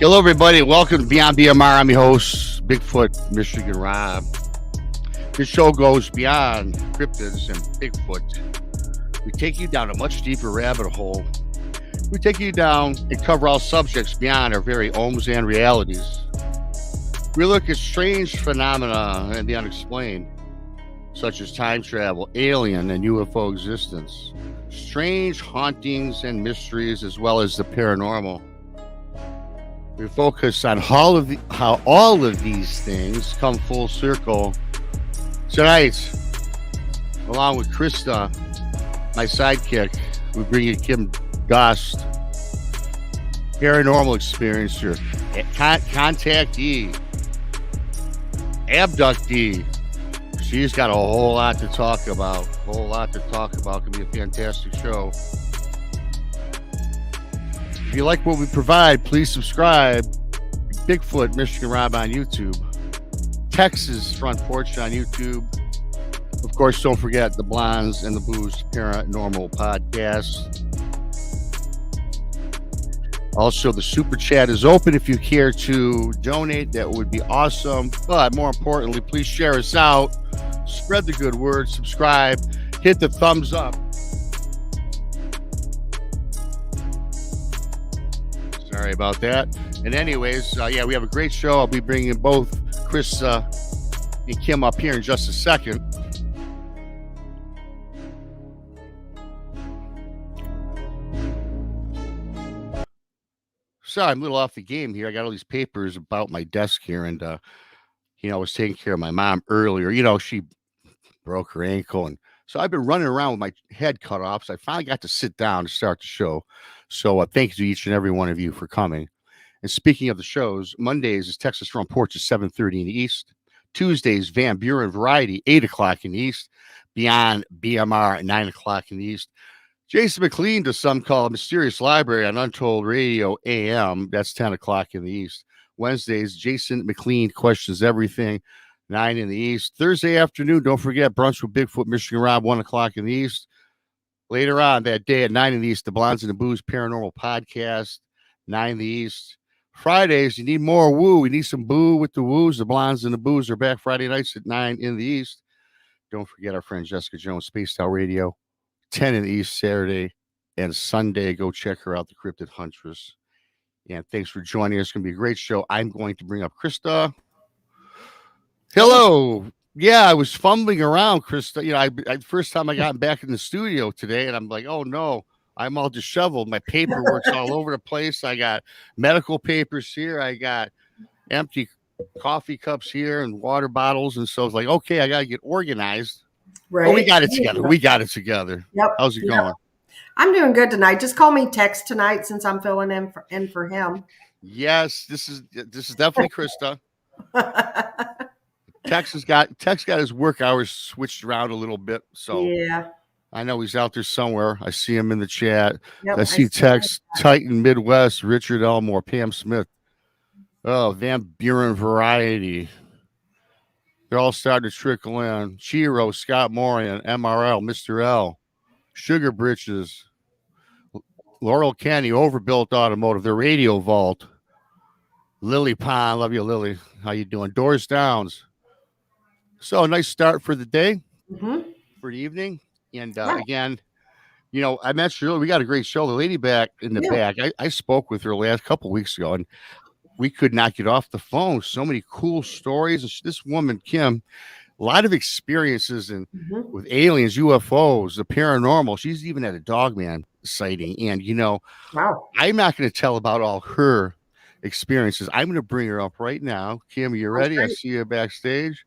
Hello, everybody. Welcome to Beyond BMR. I'm your host, Bigfoot, Michigan Rob. This show goes beyond cryptids and Bigfoot. We take you down a much deeper rabbit hole. We take you down and cover all subjects beyond our very ohms and realities. We look at strange phenomena and the unexplained, such as time travel, alien and UFO existence, strange hauntings and mysteries, as well as the paranormal. We focus on how all of these things come full circle. Tonight, along with Krista, my sidekick, we bring you Kim Dost, Paranormal Experiencer, Contactee, Abductee. She's got a whole lot to talk about. Could be a fantastic show. If you like what we provide, please subscribe. Bigfoot, Michigan Rob on YouTube. Texas Front Porch on YouTube. Of course, don't forget the Blondes and the Booze Paranormal Podcast. Also, the Super Chat is open if you care to donate. That would be awesome. But more importantly, please share us out. Spread the good word. Subscribe. Hit the thumbs up. Sorry about that. And anyways, we have a great show. I'll be bringing both Chris and Kim up here in just a second. So I'm a little off the game here. I got all these papers about my desk here, and I was taking care of my mom earlier. She broke her ankle, and so I've been running around with my head cut off. So I finally got to sit down to start the show. So thank you to each and every one of you for coming. And speaking of the shows, Mondays is Texas Front Porch at 7:30 in the East. Tuesdays, Van Buren Variety, 8 o'clock in the East. Beyond BMR at 9 o'clock in the East. Jason McLean does some call Mysterious Library on Untold Radio AM. That's 10 o'clock in the East. Wednesdays, Jason McLean Questions Everything, 9 in the East. Thursday afternoon, don't forget, Brunch with Bigfoot, Michigan Rob, 1 o'clock in the East. Later on that day at 9 in the East, the Blondes and the Booze Paranormal Podcast, 9 in the East. Fridays, you need more woo. We need some boo with the woos. The Blondes and the Booze are back Friday nights at 9 in the East. Don't forget our friend Jessica Jones, Spaced Out Radio, 10 in the East, Saturday and Sunday. Go check her out, the Cryptid Huntress. And thanks for joining us. It's going to be a great show. I'm going to bring up Krista. Hello. Yeah, I was fumbling around, Krista. First time I got back in the studio today, and I'm like, oh, no, I'm all disheveled. My paperwork's all over the place. I got medical papers here. I got empty coffee cups here and water bottles. And so I was like, okay, I got to get organized. Right. Oh, we got it together. Yep. How's it going? I'm doing good tonight. Just call me Tex tonight since I'm filling in for him. Yes, this is definitely Krista. Tex got his work hours switched around a little bit, so yeah, I know he's out there somewhere. I see him in the chat. Yep, I see Tex, Titan Midwest, Richard Elmore, Pam Smith. Oh, Van Buren Variety. They're all starting to trickle in. Chiro, Scott Morian, MRL, Mr. L, Sugar Britches, Laurel Candy, Overbuilt Automotive, the Radio Vault, Lily Pond, love you, Lily. How you doing? Doors Downs. So a nice start for the day, for the evening. And again, I mentioned earlier, we got a great show. The lady back in the back, I spoke with her last couple weeks ago, and we could not get off the phone. So many cool stories. And this woman, Kim, a lot of experiences with aliens, UFOs, the paranormal. She's even had a Dogman sighting. And, I'm not going to tell about all her experiences. I'm going to bring her up right now. Kim, are you ready? I see you backstage.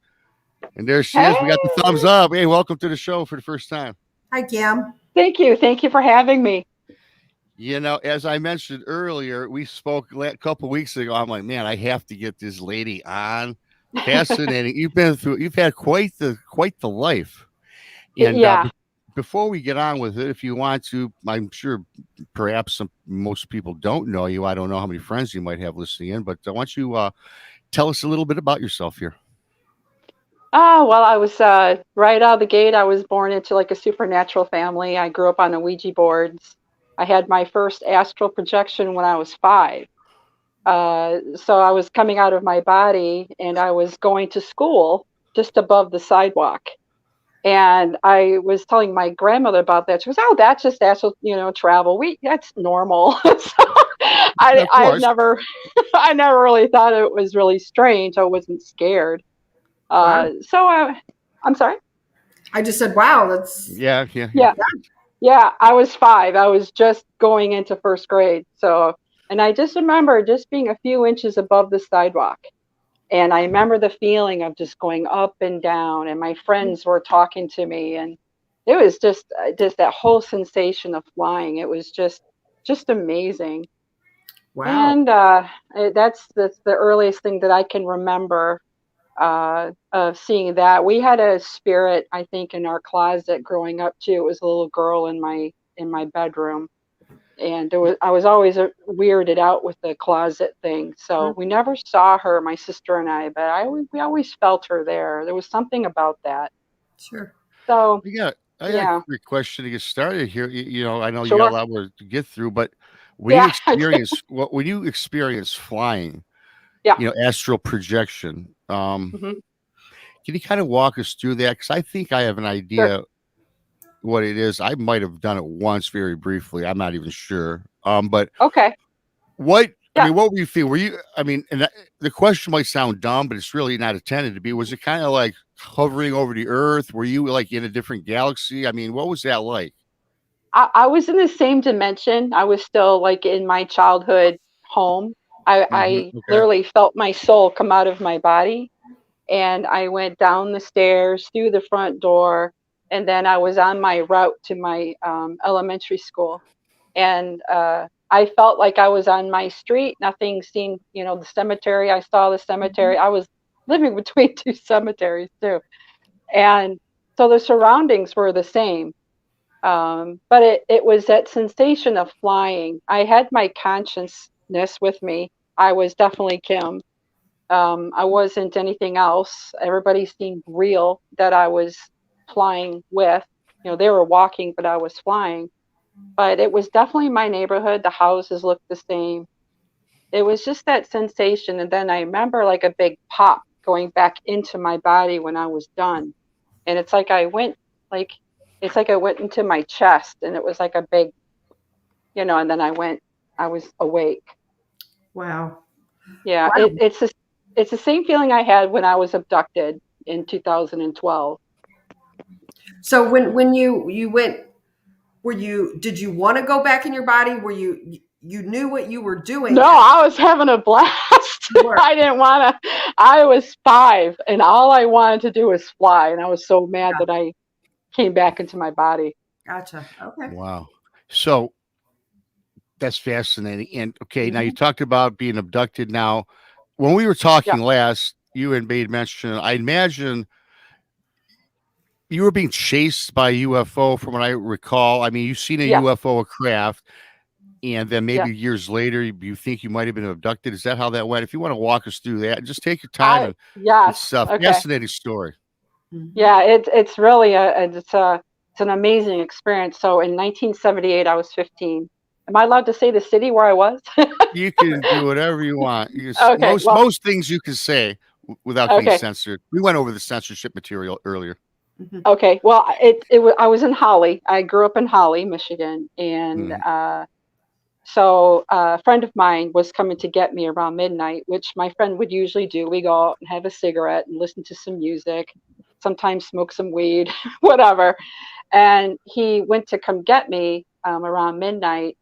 And there she is. We got the thumbs up. Hey, welcome to the show for the first time. Hi, Kim. Thank you. Thank you for having me. As I mentioned earlier, we spoke a couple of weeks ago. I'm like, man, I have to get this lady on. Fascinating. You've had quite the life. And before we get on with it, if you want to, I'm sure perhaps most people don't know you. I don't know how many friends you might have listening in, but why don't you tell us a little bit about yourself here? Well, I was right out of the gate. I was born into like a supernatural family. I grew up on the Ouija boards. I had my first astral projection when I was 5. So I was coming out of my body and I was going to school just above the sidewalk. And I was telling my grandmother about that. She goes, "Oh, that's just astral, travel. That's normal." So Yeah, of I course. never, I never really thought it was really strange. I wasn't scared. Wow. I'm sorry. I just said, wow, that's Yeah. Yeah, yeah. I was 5. I was just going into first grade. So, and I just remember just being a few inches above the sidewalk. And I remember the feeling of just going up and down, and my friends were talking to me, and it was just that whole sensation of flying. It was just amazing. wow. And that's the earliest thing that I can remember of seeing that. We had a spirit, I think, in our closet growing up too. It was a little girl in my bedroom, and I was always weirded out with the closet thing. So we never saw her, my sister and I, but we always felt her there. There was something about that. Sure. So I got a yeah, quick question to get started here. I know you got a sure, lot more to get through, but yeah, when you experience flying, yeah. astral projection, Hmm. can you kind of walk us through that? Because I think I have an Sure. idea what it is. I might have done it once, very briefly. I'm not even sure. But Okay. Yeah. what were you feeling? Were you? I mean, the question might sound dumb, but it's really not intended to be. Was it kind of like hovering over the Earth? Were you like in a different galaxy? I mean, what was that like? I was in the same dimension. I was still like in my childhood home. I Okay. literally felt my soul come out of my body, and I went down the stairs through the front door, and then I was on my route to my elementary school, and I felt like I was on my street. Nothing seemed, the cemetery. I saw the cemetery. I was living between 2 cemeteries too, and so the surroundings were the same. But it was that sensation of flying. I had my consciousness with me. I was definitely Kim. I wasn't anything else. Everybody seemed real that I was flying with. They were walking, but I was flying. But it was definitely my neighborhood. The houses looked the same. It was just that sensation. And then I remember like a big pop going back into my body when I was done. And like, it's like I went into my chest and it was like a big, and then I was awake. Wow. Yeah. Wow. It's the same feeling I had when I was abducted in 2012. So when you went, did you want to go back in your body? Were you knew what you were doing No, I was having a blast. you were? I didn't want to. I was 5, and all I wanted to do was fly. And I was so mad that I came back into my body. Gotcha. Okay. Wow. So that's fascinating. And okay, now you Mhm. talked about being abducted. Now, when we were Yeah, talking last, you and made mention. I imagine you were being chased by a UFO, from what I recall. I mean, you've seen a yeah, UFO, a craft, and then yeah. maybe years later, you think you might have been abducted. Is that how that went? If you want to walk us through that, just take your time, and Yes. it's a Okay. fascinating story. Mhm. Yeah, it's really it's an amazing experience. So in 1978, I was 15. Am I allowed to say the city where I was? You can do whatever you want. Okay. Well, Most things you can say without getting okay. censored. We went over the censorship material earlier. Mhm. Okay. Well, I was in Holly. I grew up in Holly, Michigan, and Mm. so a friend of mine was coming to get me around midnight, which my friend would usually do. We go out and have a cigarette and listen to some music, sometimes smoke some weed, whatever. And he went to come get me around midnight.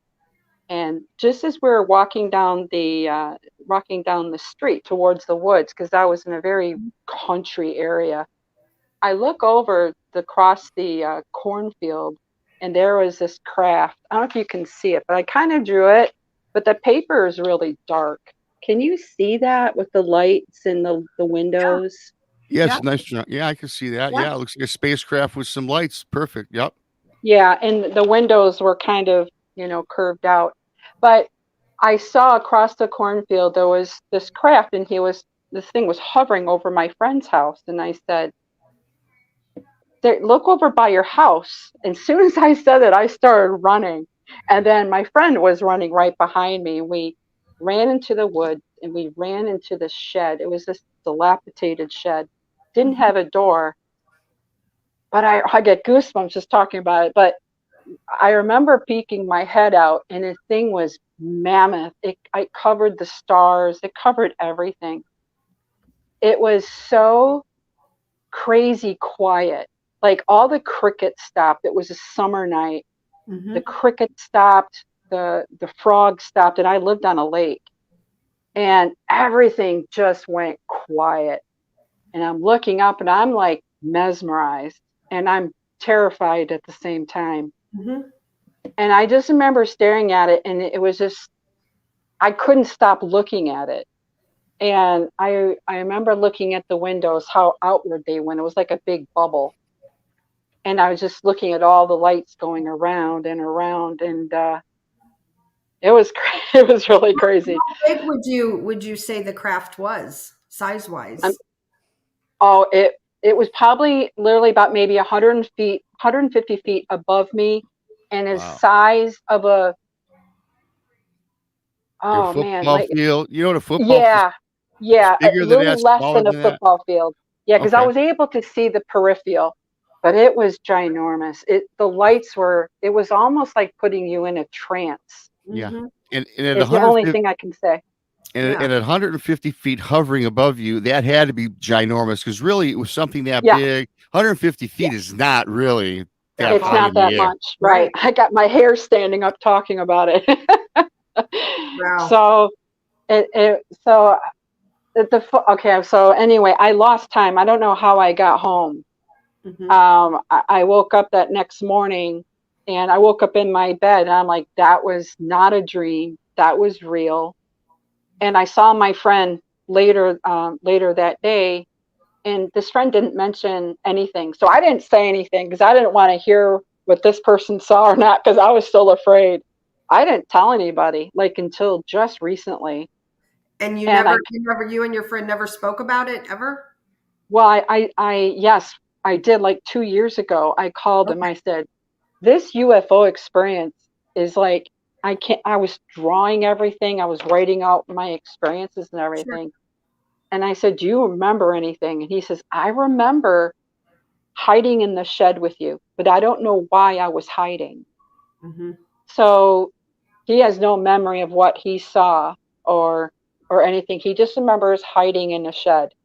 And just as we were walking down the street towards the woods, because I was in a very country area, I look over across the cornfield, and there was this craft. I don't know if you can see it, but I kind of drew it. But the paper is really dark. Can you see that with the lights in the Yeah. windows? Yes, Yeah. nice. Yeah, I can see that. Yeah. Yeah, it looks like a spacecraft with some lights. Perfect. Yep. Yeah, and the windows were kind of, curved out. But I saw across the cornfield there was this craft, and this thing was hovering over my friend's house. And I said, look over by your house. And as soon as I said it, I started running. And then my friend was running right behind me. ran into the woods, and we ran into the shed. It was this dilapidated shed. Didn't have a door, but I get goosebumps just talking about it. But I remember peeking my head out, and the thing was mammoth. It covered the stars. It covered everything. It was so crazy quiet. Like all the crickets stopped. It was a summer night. Mm-hmm. The crickets stopped. The frogs stopped. And I lived on a lake. And everything just went quiet. And I'm looking up, and I'm like mesmerized. And I'm terrified at the same time. Mm-hmm. And I just remember staring at it, and it was just, I couldn't stop looking at it. And I remember looking at the windows, how outward they went. It was like a big bubble. And I was just looking at all the lights going around and around, and it was really crazy. How big would you say the craft was, size-wise? It was probably literally about maybe 150 feet above me, and a size of a football field. You know what a football field? Yeah, a little less than a football field. Yeah, because I was able to see the peripheral, but it was ginormous. The lights were. It was almost like putting you in a trance. Yeah, mm-hmm. and it's the only thing I can say. And at 150 feet hovering above you, that had to be ginormous, because really it was something that big. 150 feet is not really that. It's not that much, right? I got my hair standing up talking about it. Wow. So anyway, I lost time. I don't know how I got home. Mm-hmm. I woke up that next morning, and I woke up in my bed, and I'm like, that was not a dream. That was real. And I saw my friend later that day, and this friend didn't mention anything. So I didn't say anything because I didn't want to hear what this person saw or not, because I was still afraid. I didn't tell anybody until just recently. And you and your friend never spoke about it ever? Well, yes, I did 2 years ago. I called him. I said, this UFO experience is I was drawing everything. I was writing out my experiences and everything. Sure. And I said, do you remember anything? And he says, I remember hiding in the shed with you, but I don't know why I was hiding. Mm-hmm. So he has no memory of what he saw or anything. He just remembers hiding in the shed.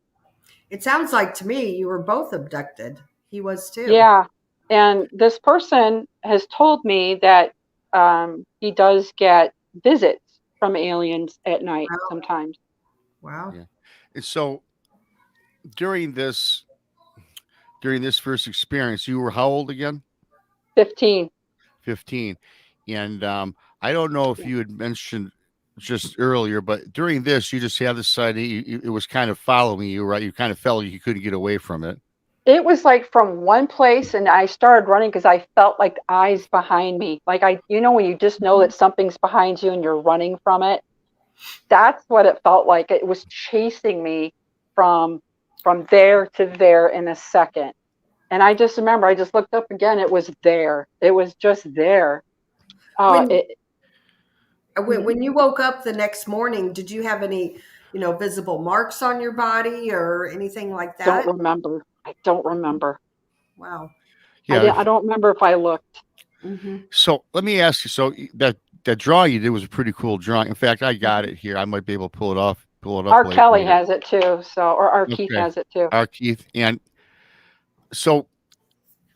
It sounds like to me you were both abducted. He was too. Yeah. And this person has told me that he does get visits from aliens at night sometimes. Wow. Yeah. And so during this first experience, you were how old again? 15. 15. And I don't know if you had mentioned just earlier, but during this, you just had this sighting. It was kind of following you, right? You kind of felt you couldn't get away from it. It was from one place, and I started running because I felt like eyes behind me. When you just know that something's behind you and you're running from it. That's what it felt like. It was chasing me from there to there in a second. And I just remember, I just looked up again. It was there. It was just there. When you woke up the next morning, did you have any, visible marks on your body or anything like that? I don't remember. Wow. Yeah, I don't remember if I looked. Mm-hmm. So let me ask you. So that drawing you did was a pretty cool drawing. In fact, I got it here. I might be able to pull it up. Our Kelly has it too. Or our Keith has it too. Our Keith. And so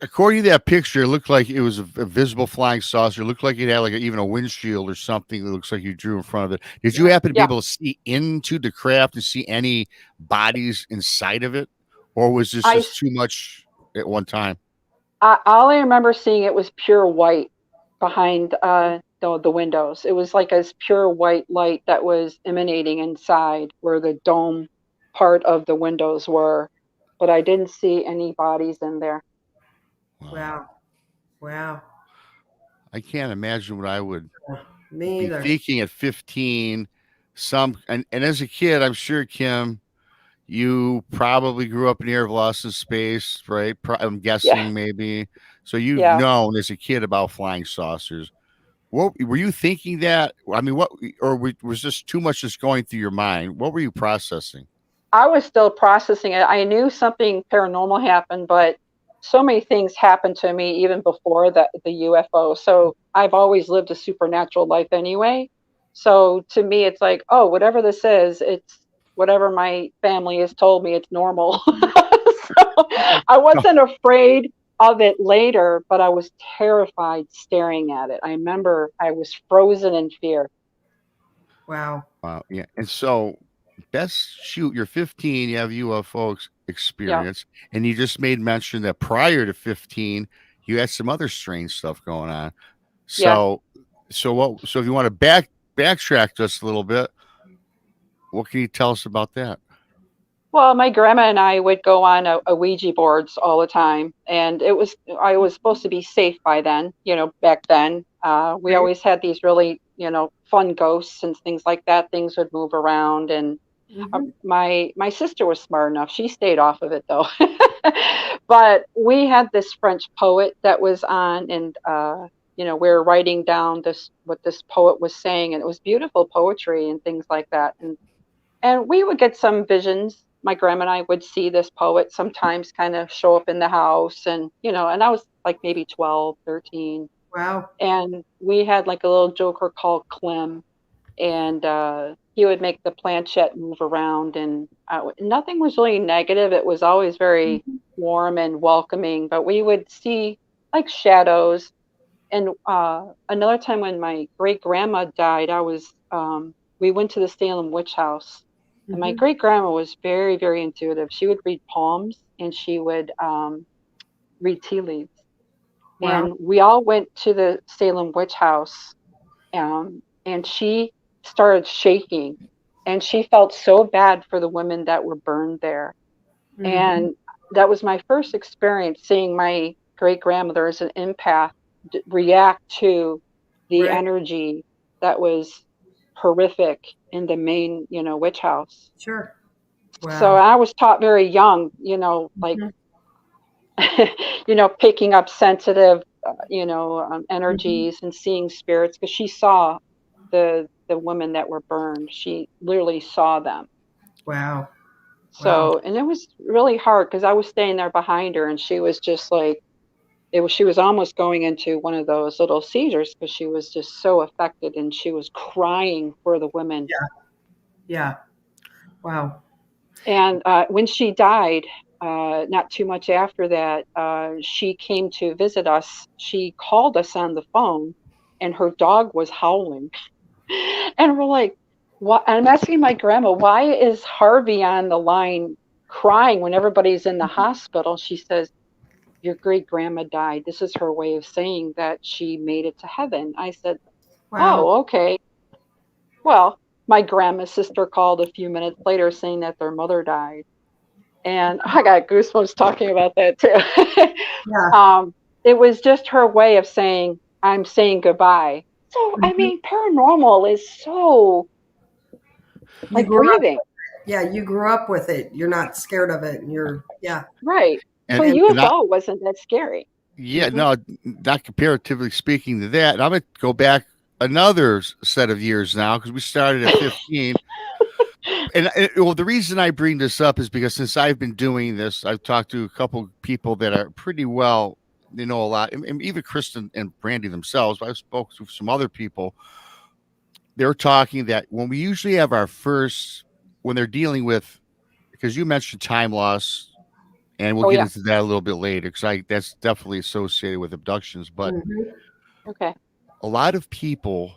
according to that picture, it looked like it was a visible flying saucer. It looked like it had even a windshield or something that looks like you drew in front of it. Did you happen to be able to see into the craft and see any bodies inside of it? Or was this just too much at one time? All I remember seeing, it was pure white behind the windows. It was like a pure white light that was emanating inside where the dome part of the windows were. But I didn't see any bodies in there. Wow. I can't imagine what I would be thinking at 15. And as a kid, I'm sure, Kim, you probably grew up in the area of Lost in Space, right? I'm guessing maybe. So you've known as a kid about flying saucers. What were you thinking that? I mean, what, or was this too much just going through your mind? What were you processing? I was still processing it. I knew something paranormal happened, but so many things happened to me even before the UFO. So I've always lived a supernatural life anyway. So to me, it's like, oh, whatever this is, it's whatever my family has told me, it's normal. So I wasn't afraid of it later, but I was terrified staring at it. I remember I was frozen in fear. Wow. Wow. Yeah. And so best shoot, you're 15, you have UFO Yeah. experience, and you just made mention that prior to 15, you had some other strange stuff going on. Yeah. So if you want to backtrack just a little bit, what can you tell us about that? Well, my grandma and I would go on a Ouija boards all the time, and I was supposed to be safe by then, back then. We Right. always had these really, fun ghosts and things like that. Things would move around, and my sister was smart enough. She stayed off of it though. But we had this French poet that was on, and we were writing down what this poet was saying, and it was beautiful poetry and things like that. And we would get some visions. My grandma and I would see this poet sometimes kind of show up in the house, and I was like maybe 12, 13. Wow. And we had like a little joker called Clem, and he would make the planchette move around, and nothing was really negative. It was always very warm and welcoming, but we would see like shadows. And another time when my great grandma died, we went to the Salem witch house. And my great grandma was very, very intuitive. She would read palms, and she would read tea leaves. Wow. And we all went to the Salem witch house, and she started shaking, and she felt so bad for the women that were burned there. And that was my first experience seeing my great grandmother as an empath react to the Right. energy that was horrific in the main, witch house. Sure. So Wow. I was taught very young, like, picking up sensitive, energies and seeing spirits, because she saw the women that were burned. She literally saw them. Wow. So, and it was really hard because I was staying there behind her, and she was just like, she was almost going into one of those little seizures because she was just so affected, and she was crying for the women. Yeah. Wow. And when she died, not too much after that, she came to visit us. She called us on the phone, and her dog was howling. And we're like, what? I'm asking my grandma, why is Harvey on the line crying when everybody's in the hospital? She says, your great grandma died. This is her way of saying that she made it to heaven. I said, Wow. oh, okay. Well, my grandma's sister called a few minutes later saying that their mother died. And I got goosebumps talking about that too. Yeah. It was just her way of saying, I'm saying goodbye. So, I mean, paranormal is so like breathing. Yeah, you grew up with it. You're not scared of it. And yeah. Right. So UFO wasn't that scary. Yeah, no, not comparatively speaking to that. And I'm going to go back another set of years now because we started at 15. Well, the reason I bring this up is because since I've been doing this, I've talked to a couple people that are pretty well, they know a lot, and even Kristen and Brandy themselves. I've spoken to some other people. They're talking that when we usually have when they're dealing with, because you mentioned time loss, and we'll get into that a little bit later, because that's definitely associated with abductions. But okay, a lot of people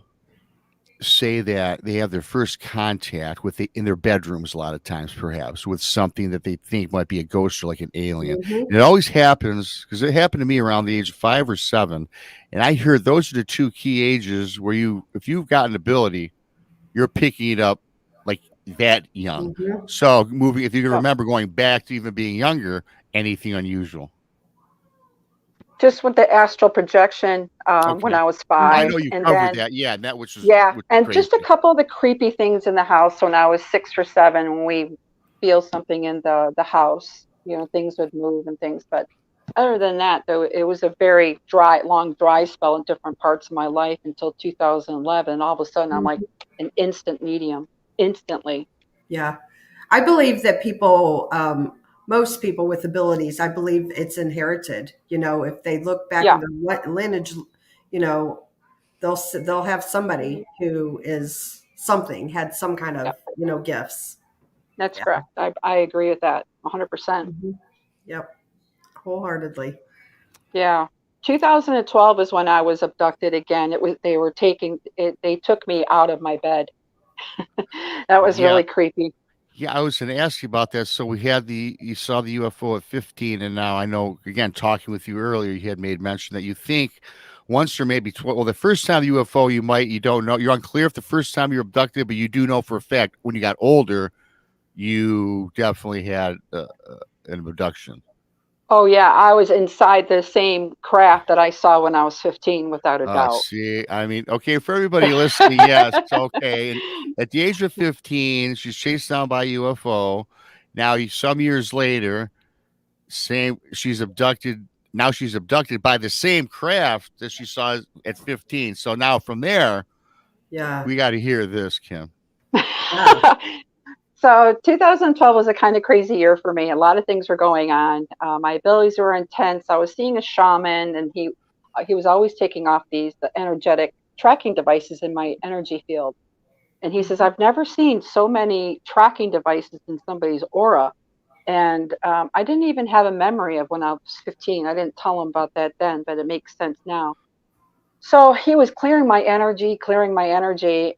say that they have their first contact in their bedrooms a lot of times, perhaps with something that they think might be a ghost or like an alien. And it always happens, because it happened to me around the age of 5 or 7, and I heard those are the two key ages where if you've got an ability, you're picking it up like that young. So if you can remember going back to even being younger, anything unusual? Just with the astral projection when I was 5. I know you covered that. Yeah, and that was and crazy. Just a couple of the creepy things in the house when I was 6 or 7, when we feel something in the house, things would move and things. But Other than that, though, it was a very long dry spell in different parts of my life until 2011. All of a sudden, I'm like an instant medium, instantly. Yeah. I believe that people, most people with abilities, I believe it's inherited. You know, if they look back in their lineage, you know, they'll have somebody who is something, had some kind of, you know, gifts. That's correct. I agree with that 100%. Mm-hmm. Yep. Wholeheartedly. Yeah. 2012 is when I was abducted again. They took me out of my bed. That was really creepy. Yeah, I was going to ask you about that. So you saw the UFO at 15, and now I know, again, talking with you earlier, you had made mention that you think once or maybe 12, well, the first time the UFO, you don't know, you're unclear if the first time you're abducted, but you do know for a fact when you got older, you definitely had an abduction. Oh, yeah. I was inside the same craft that I saw when I was 15, without a doubt. See, I mean, okay, for everybody listening, yes, okay. And at the age of 15, she's chased down by a UFO. Now, some years later, she's abducted. Now she's abducted by the same craft that she saw at 15. So now from there, we got to hear this, Kim. Yeah. So 2012 was a kind of crazy year for me. A lot of things were going on. My abilities were intense. I was seeing a shaman, and he was always taking off the energetic tracking devices in my energy field. And he says, I've never seen so many tracking devices in somebody's aura. And I didn't even have a memory of when I was 15. I didn't tell him about that then, but it makes sense now. So he was clearing my energy.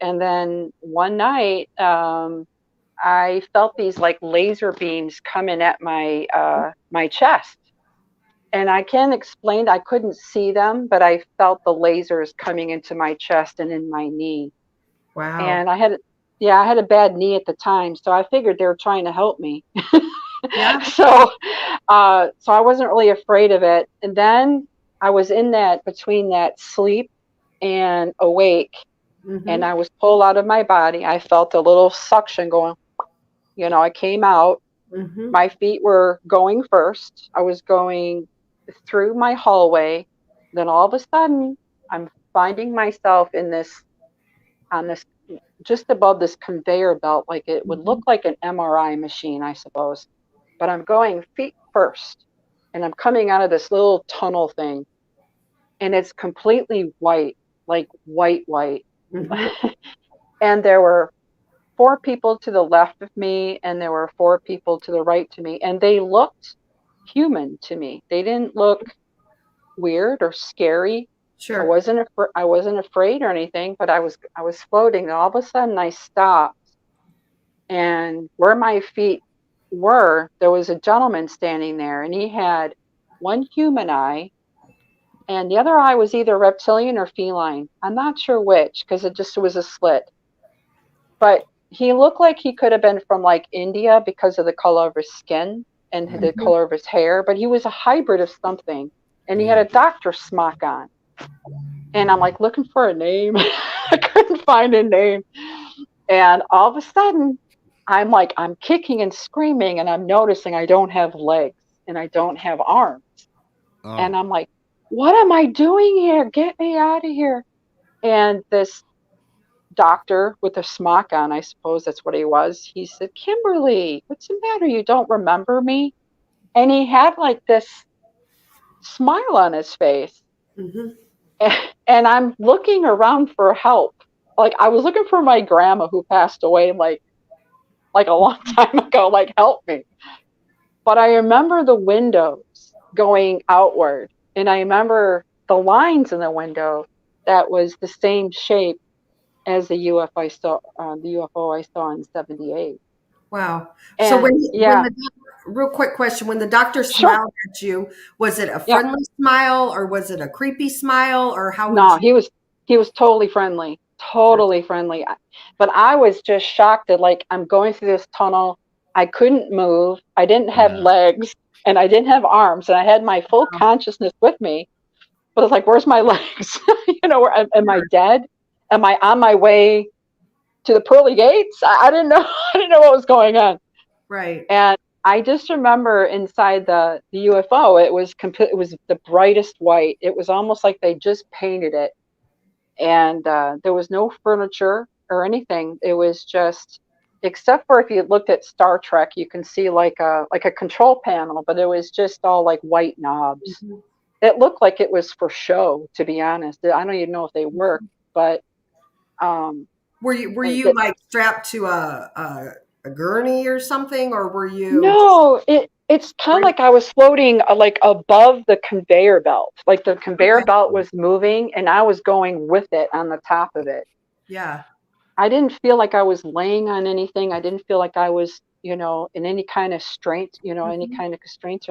And then one night, I felt these like laser beams coming at my my chest, and I can't explain. I couldn't see them, but I felt the lasers coming into my chest and in my knee. Wow! And I had a bad knee at the time, so I figured they were trying to help me. Yeah. So I wasn't really afraid of it. And then I was between that sleep and awake, and I was pulled out of my body. I felt a little suction going. You know, I came out, my feet were going first. I was going through my hallway. Then all of a sudden, I'm finding myself on this, just above this conveyor belt, like it would look like an MRI machine, I suppose. But I'm going feet first, and I'm coming out of this little tunnel thing, and it's completely white, like white. And there were 4 people to the left of me, and there were 4 people to the right to me, and they looked human to me. They didn't look weird or scary. Sure. I wasn't afraid or anything, but I was floating, and all of a sudden I stopped, and where my feet were, there was a gentleman standing there, and he had one human eye, and the other eye was either reptilian or feline. I'm not sure which, because it just was a slit. But he looked like he could have been from like India because of the color of his skin and the color of his hair, but he was a hybrid of something, and he had a doctor's smock on. And I'm like looking for a name. I couldn't find a name. And all of a sudden, I'm kicking and screaming, and I'm noticing I don't have legs and I don't have arms. Oh. And I'm like, what am I doing here? Get me out of here. And this doctor with a smock on, I suppose that's what he was, he said, Kimberly, what's the matter? You don't remember me? And he had like this smile on his face. And I'm looking around for help. Like I was looking for my grandma who passed away like a long time ago, like help me. But I remember the windows going outward, and I remember the lines in the window that was the same shape as the UFO I saw in '78. Wow! And so real quick question: when the doctor smiled at you, was it a friendly smile, or was it a creepy smile, or how? No, he was totally friendly, friendly. But I was just shocked that like I'm going through this tunnel. I couldn't move. I didn't have legs, and I didn't have arms, and I had my full consciousness with me. But it's like, where's my legs? You know, am I dead? Am I on my way to the pearly gates? I didn't know. I didn't know what was going on. Right. And I just remember inside the UFO, it was the brightest white. It was almost like they just painted it, and there was no furniture or anything. It was just, except for if you looked at Star Trek, you can see like a control panel, but it was just all like white knobs. Mm-hmm. It looked like it was for show, to be honest. I don't even know if they worked, but were you like strapped to a gurney or something, or were you? No, it's kind of like I was floating like above the conveyor belt. Like the conveyor belt was moving and I was going with it on the top of it. Yeah. I didn't feel like I was laying on anything. I didn't feel like I was, in any kind of strength, any kind of constraints.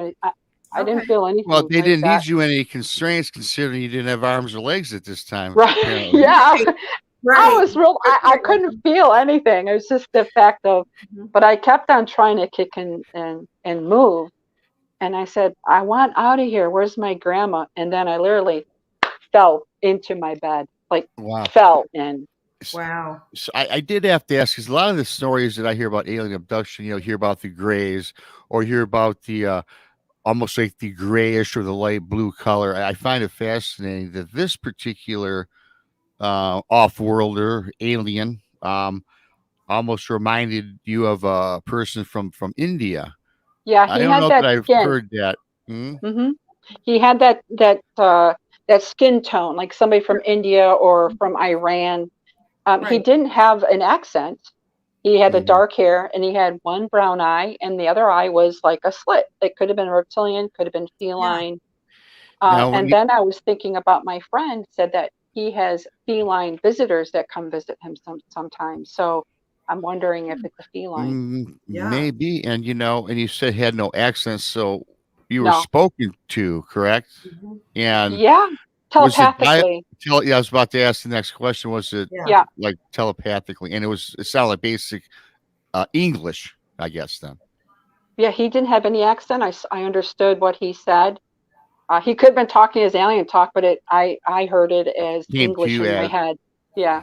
I didn't feel anything. Well, they didn't need you any constraints considering you didn't have arms or legs at this time. Right. Apparently. Yeah. Right. I was I couldn't feel anything. It was just the fact of, but I kept on trying to kick and move. And I said, I want out of here. Where's my grandma? And then I literally fell into my bed, fell in. Wow. So I did have to ask, because a lot of the stories that I hear about alien abduction, hear about the grays or hear about the almost like the grayish or the light blue color. I find it fascinating that this particular off-worlder alien almost reminded you of a person from India. Yeah, he had that I've skin. heard that. Mm-hmm. He had that skin tone, like somebody from India or from Iran. Right. He didn't have an accent. He had the dark hair, and he had one brown eye, and the other eye was like a slit. It could have been reptilian, could have been feline. Yeah. Then I was thinking about my friend said that he has feline visitors that come visit him sometimes. So I'm wondering if it's a feline. Maybe. And, and you said he had no accent, so you were spoken to, correct? Mm-hmm. And yeah, telepathically. I was about to ask the next question. Was it like telepathically? And it sounded like basic English, I guess, then. Yeah, he didn't have any accent. I understood what he said. He could have been talking his alien talk, but I heard it as English in my head. Yeah.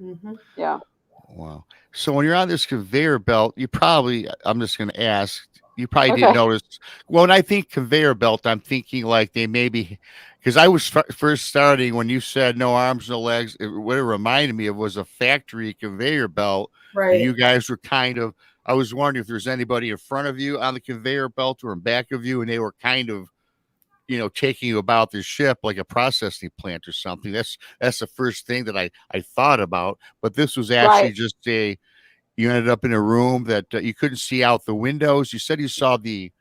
Mm-hmm. Yeah. Wow. So when you're on this conveyor belt, I'm just going to ask, you probably didn't notice. Well, when I think conveyor belt, I'm thinking like they maybe, because I was first starting when you said no arms, no legs. What it reminded me of was a factory conveyor belt. Right. And you guys were I was wondering if there's anybody in front of you on the conveyor belt or in back of you, and they were kind of, taking you about this ship like a processing plant or something. That's the first thing that I thought about. But this was actually just you ended up in a room that you couldn't see out the windows. You said you saw the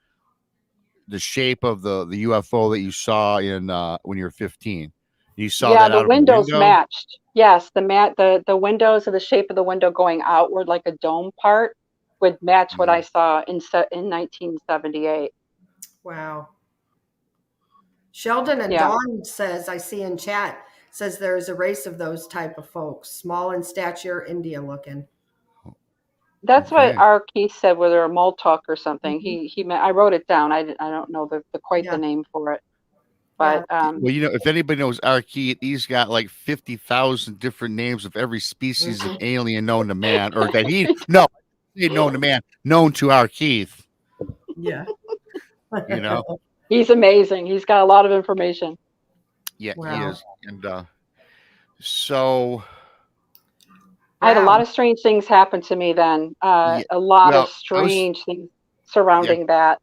shape of the UFO that you saw in when you were 15. You saw that out the windows matched. Yes, the windows of the shape of the window going outward like a dome part would match what I saw in 1978. Wow. Sheldon and Dawn says, I see in chat, says there's a race of those type of folks, small in stature, Indian looking. That's what our Keith said, whether a Moltok or something. Mm-hmm. I wrote it down. I don't know the name for it. But well, if anybody knows our Keith, he's got like 50,000 different names of every species of alien known to man, or that known to man, known to our Keith. Yeah. He's amazing. He's got a lot of information. Yeah, he is. And so I had a lot of strange things happen to me then. A lot of strange things surrounding that.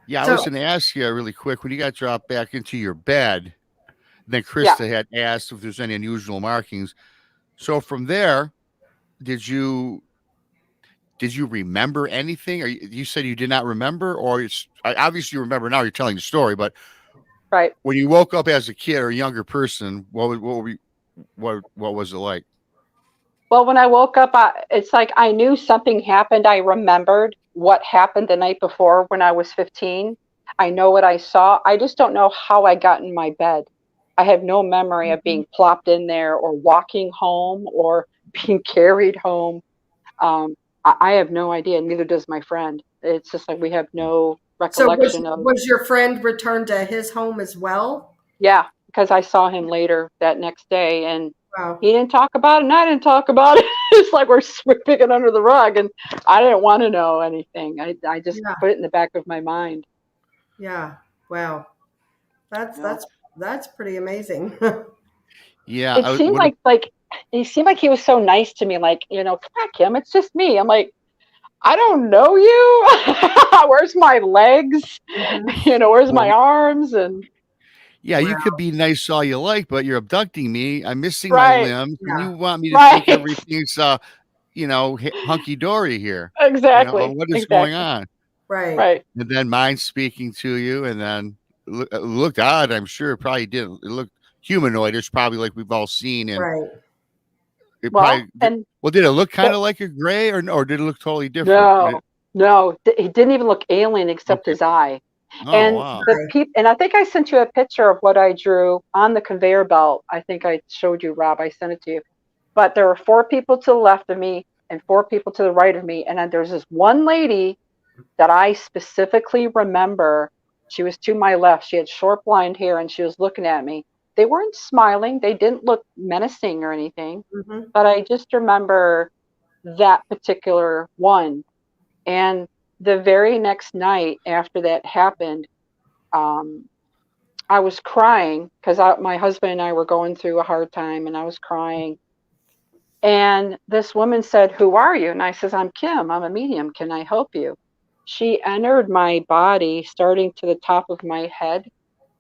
Yeah, I was going to ask you really quick, when you got dropped back into your bed, then Krista had asked if there's any unusual markings. So from there, did you remember anything? Or you said you did not remember, or obviously you remember now, you're telling the story, but when you woke up as a kid or a younger person, what was it like? Well, when I woke up, it's like I knew something happened. I remembered what happened the night before when I was 15. I know what I saw. I just don't know how I got in my bed. I have no memory of being plopped in there or walking home or being carried home. I have no idea. Neither does my friend. It's just like we have no recollection of. Was your friend returned to his home as well? Yeah, because I saw him later that next day, and Wow. he didn't talk about it, and I didn't talk about it. It's like we're picking under the rug, and I didn't want to know anything. I just put it in the back of my mind. Yeah. Wow. That's pretty amazing. Yeah. It seemed like he seemed like he was so nice to me. Like, come on, Kim, it's just me. I'm like, I don't know you. Where's my legs? Mm-hmm. Where's my arms? And yeah, you could be nice all you like, but you're abducting me. I'm missing my right, limbs, and you want me to right, think everything's hunky dory here. exactly, What is going exactly, on? right. And then mine speaking to you, and then it looked odd. I'm sure it probably didn't. It looked humanoidish, probably like we've all seen, and Right. it Well, probably did it look kind the, of like a gray, or did it look totally different? no, he didn't even look alien except Okay. his eye. Oh And wow. and I think I sent you a picture of what I drew on the conveyor belt. I think I showed you, Rob. I sent it to you. But there were 4 people to the left of me and 4 people to the right of me. And then there's this one lady that I specifically remember. She was to my left. She had short blonde hair and she was looking at me. They weren't smiling. They didn't look menacing or anything. Mm-hmm. But I just remember that particular one. And the very next night after that happened, I was crying because my husband and I were going through a hard time, and I was crying. And this woman said, "Who are you?" And I says, "I'm Kim. I'm a medium. Can I help you?" She entered my body, starting to the top of my head,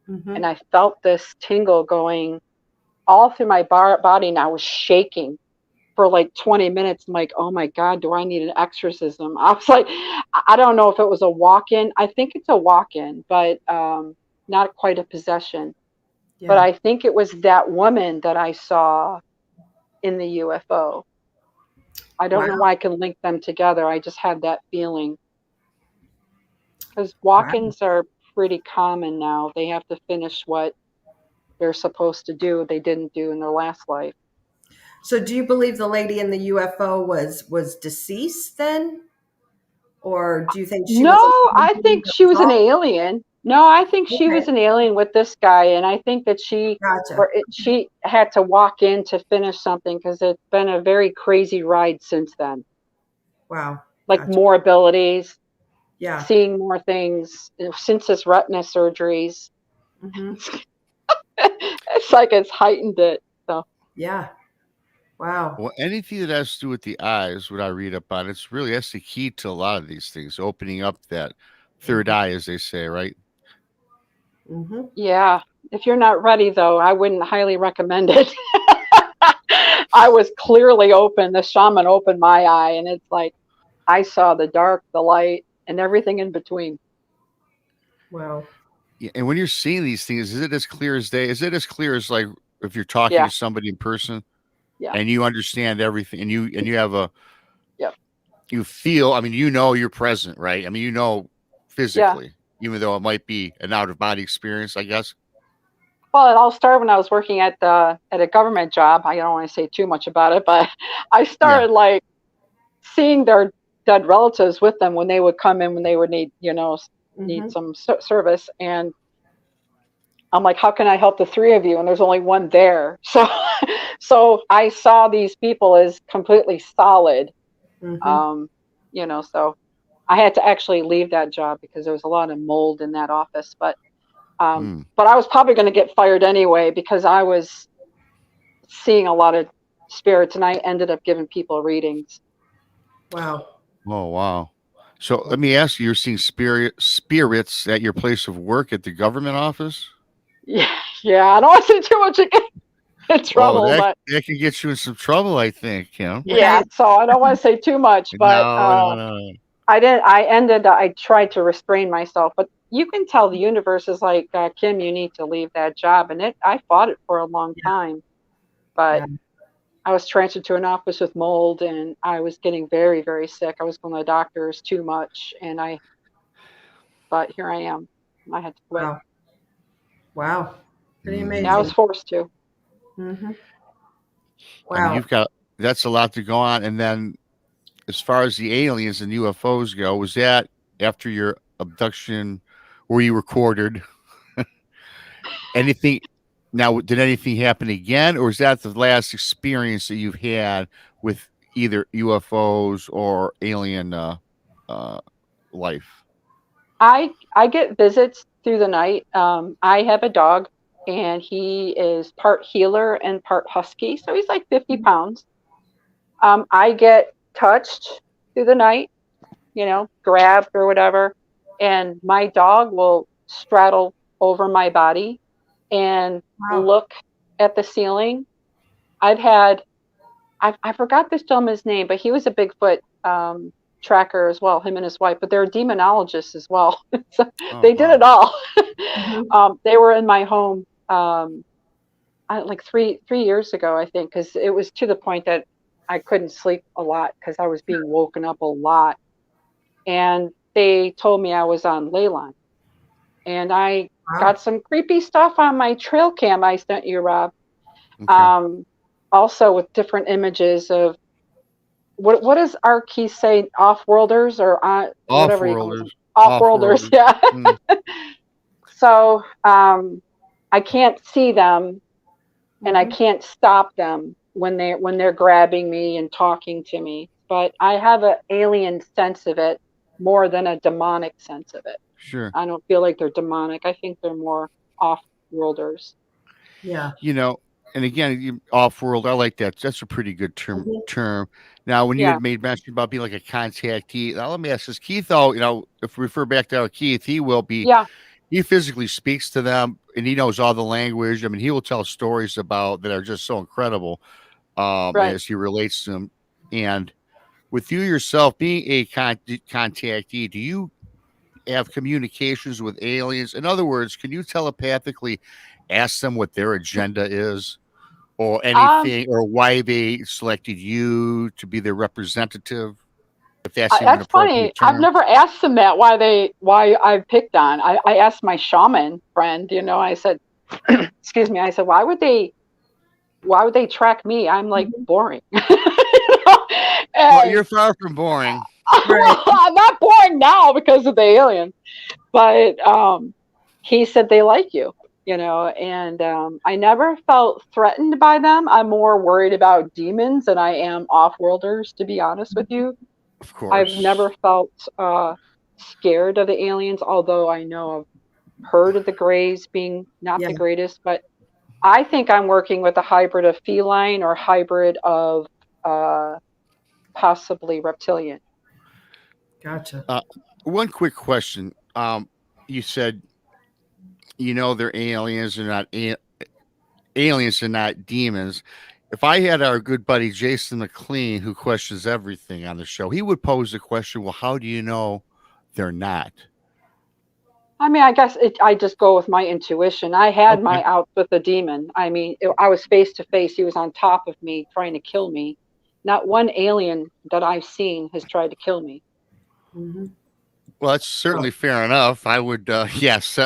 Mm-hmm. and I felt this tingle going all through my body, and I was shaking for like 20 minutes. I'm like, "Oh my God, do I need an exorcism?" I was like, I don't know if it was a walk-in. I think it's a walk-in, but not quite a possession. Yeah. But I think it was that woman that I saw in the UFO. I don't know why I can link them together. I just had that feeling. Because walk-ins are pretty common now. They have to finish what they're supposed to do, they didn't do in their last life. So do you believe the lady in the UFO was deceased then? Or do you think she No, was I think she was an alien. No, I think she was an alien with this guy, and I think that she had to walk in to finish something because it's been a very crazy ride since then. Wow. Like more abilities, yeah, seeing more things since his retina surgeries. Mm-hmm. It's like it's heightened it. So yeah. Wow. Well, anything that has to do with the eyes, what I read up on, that's the key to a lot of these things, opening up that third eye, as they say, right? Mm-hmm. Yeah. If you're not ready, though, I wouldn't highly recommend it. I was clearly open. The shaman opened my eye, and it's like I saw the dark, the light, and everything in between. Wow. Yeah, and when you're seeing these things, is it as clear as day? Is it as clear as like if you're talking to somebody in person? Yeah. And you understand everything, and you have yep. You feel, I mean, you're present, right? I mean, physically, even though it might be an out of body experience, I guess. Well, it all started when I was working at a government job. I don't want to say too much about it, but I started like seeing their dead relatives with them when they would come in, when they would need, need some service. And I'm like, how can I help the 3 of you? And there's only one there. So I saw these people as completely solid. So I had to actually leave that job because there was a lot of mold in that office. But I was probably going to get fired anyway because I was seeing a lot of spirits, and I ended up giving people readings. Wow. Oh, wow. So let me ask you, you're seeing spirits at your place of work at the government office? Yeah. I don't want to say too much again. In trouble, that but could get you in some trouble, I think, Kim. Yeah, so I don't want to say too much, but no. I tried to restrain myself, but you can tell the universe is like, Kim, you need to leave that job, and I fought it for a long time, but I was transferred to an office with mold, and I was getting very, very sick. I was going to the doctors too much, but here I am. I had to quit. Wow. Pretty amazing. Yeah, I was forced to. Mm-hmm. Wow. I mean, that's a lot to go on. And then as far as the aliens and UFOs go, was that after your abduction where you recorded anything Now, did anything happen again, or is that the last experience that you've had with either UFOs or alien life? I get visits through the night. I have a dog, and he is part healer and part husky, so he's like 50 pounds. I get touched through the night, grabbed or whatever, and my dog will straddle over my body and look at the ceiling. I forgot this gentleman's name, but he was a Bigfoot tracker as well, him and his wife, but they're demonologists as well. So they did it all. They were in my home like three years ago, I think, because it was to the point that I couldn't sleep a lot because I was being woken up a lot. And they told me I was on ley line. And I got some creepy stuff on my trail cam I sent you, Rob. Okay. Also with different images of what does our key say? Off-worlders or whatever you call them? Off-worlders, yeah. So I can't see them, and I can't stop them when they're grabbing me and talking to me. But I have an alien sense of it more than a demonic sense of it. Sure. I don't feel like they're demonic. I think they're more off-worlders. Yeah. And again, off-world, I like that. That's a pretty good term. Now, when you had made mention about being like a contactee, now let me ask this. Keith, though, if we refer back to Keith, he will be, he physically speaks to them, and he knows all the language. I mean, he will tell stories about that are just so incredible as he relates to them. And with you yourself being a contactee, do you have communications with aliens? In other words, can you telepathically ask them what their agenda is or anything, or why they selected you to be their representative? If that's funny. Term. I've never asked them that, why I picked on. I asked my shaman friend, I said, excuse me, I said, why would they track me? I'm like boring. Well, you're far from boring. Well, I'm not boring now because of the alien, but he said they like you, and I never felt threatened by them. I'm more worried about demons than I am off-worlders, to be honest with you. Of course. I've never felt scared of the aliens, although I know I've heard of the Greys being not the greatest, but I think I'm working with a hybrid of feline or hybrid of possibly reptilian. Gotcha. One quick question. You said, they're aliens, they're not aliens, and not demons. If I had our good buddy Jason McLean, who questions everything on the show, he would pose the question, well, how do you know they're not? I mean, I guess I just go with my intuition. I had my outs with the demon. I mean, I was face to face. He was on top of me trying to kill me. Not one alien that I've seen has tried to kill me. Mm-hmm. Well, that's certainly fair enough. I would, yes.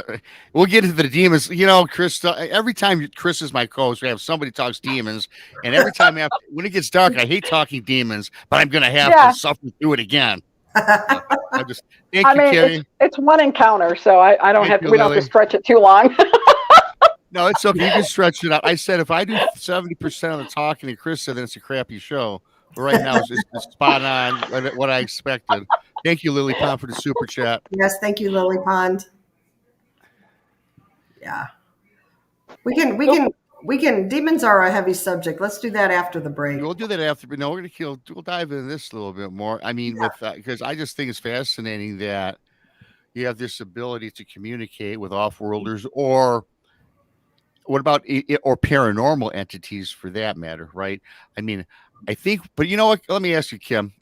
We'll get into the demons. Chris, every time Chris is my co-host, we have somebody talks demons. And every time when it gets dark, I hate talking demons, but I'm going to have to suffer through it again. Thank you, Carrie. It's one encounter, so I don't we don't have to stretch it too long. No, it's okay. You can stretch it out. I said if I do 70% of the talking and Chris said, then it's a crappy show. But right now, it's spot on what I expected. Thank you, Lily Pond, for the super chat. Yes, thank you, Lily Pond. Yeah. We can, demons are a heavy subject. Let's do that after the break. We'll do that after, but no, we'll dive into this a little bit more. I mean, because I just think it's fascinating that you have this ability to communicate with off-worlders, or what about, or paranormal entities for that matter, right? I mean, I think, but you know what? Let me ask you, Kim.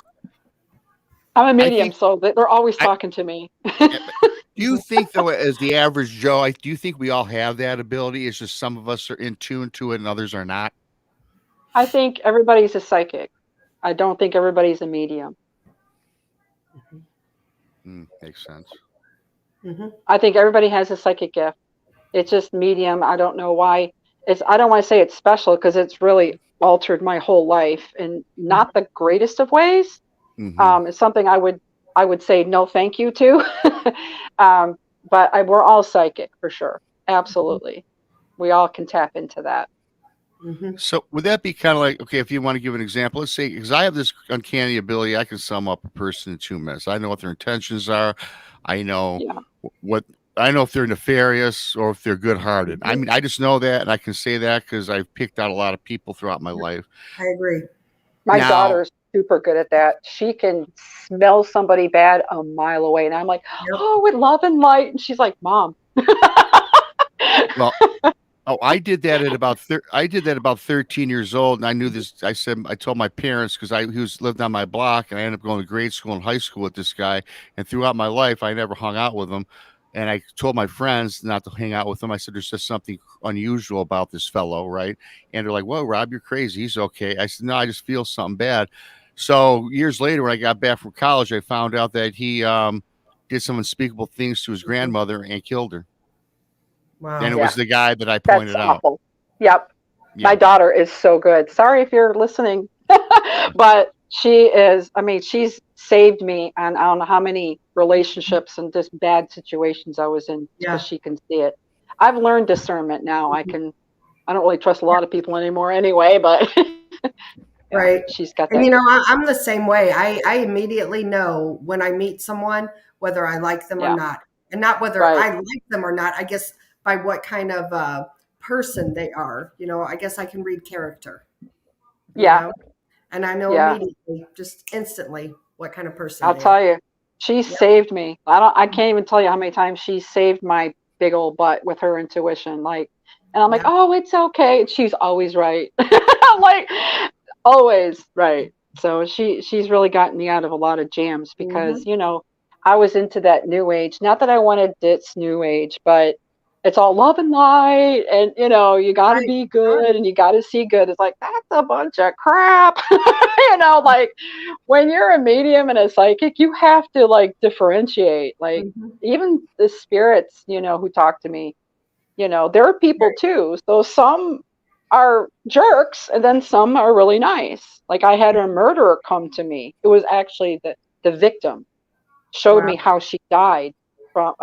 I'm a medium, so they're always talking to me. Do you think, though, as the average Joe, do you think we all have that ability? It's just some of us are in tune to it and others are not? I think everybody's a psychic. I don't think everybody's a medium. Makes sense. Mm-hmm. I think everybody has a psychic gift. It's just medium. I don't know why. I don't want to say it's special because it's really altered my whole life in not the greatest of ways. Mm-hmm. It's something I would say no thank you to. But we're all psychic for sure. Absolutely. we all can tap into that. Mm-hmm. So would that be kind of like, okay, if you want to give an example, let's say, because I have this uncanny ability, I can sum up a person in 2 minutes. I know what their intentions are. I know what I know if they're nefarious or if they're good-hearted. I mean, I just know that, and I can say that because I've picked out a lot of people throughout my life. I agree. My daughter's super good at that. She can smell somebody bad a mile away, and I'm like, "Oh, with love and light," and she's like, "Mom." Well, I did that at about 13 years old, and I knew this. I told my parents because he lived on my block, and I ended up going to grade school and high school with this guy. And throughout my life, I never hung out with him. And I told my friends not to hang out with him. I said, "There's just something unusual about this fellow, right?" And they're like, "Whoa, Rob, you're crazy. He's okay." I said, "No, I just feel something bad." So years later, when I got back from college, I found out that he did some unspeakable things to his grandmother and killed her. Wow. And it was the guy that I pointed out. Awful. Yep. Yeah. My daughter is so good. Sorry if you're listening, but she is. I mean, she's saved me on I don't know how many relationships and just bad situations I was in because she can see it. I've learned discernment now. I don't really trust a lot of people anymore anyway, but right. She's got that. And I'm the same way. I immediately know when I meet someone whether I like them or not, and not whether I like them or not. I guess by what kind of person they are. I guess I can read character. You know? And I know immediately, just instantly, what kind of person. I'll tell you, she saved me. I can't even tell you how many times she saved my big old butt with her intuition. Like, and I'm like, oh, it's okay. And she's always right. I'm like, always right. So she's really gotten me out of a lot of jams because I was into that new age. Not that I wanted this new age, but it's all love and light, and you got to be good and you got to see good. It's like, that's a bunch of crap. Like when you're a medium and a psychic, you have to like differentiate. Like even the spirits, who talk to me, there are people too. So some are jerks and then some are really nice. Like I had a murderer come to me. It was actually the victim showed me how she died from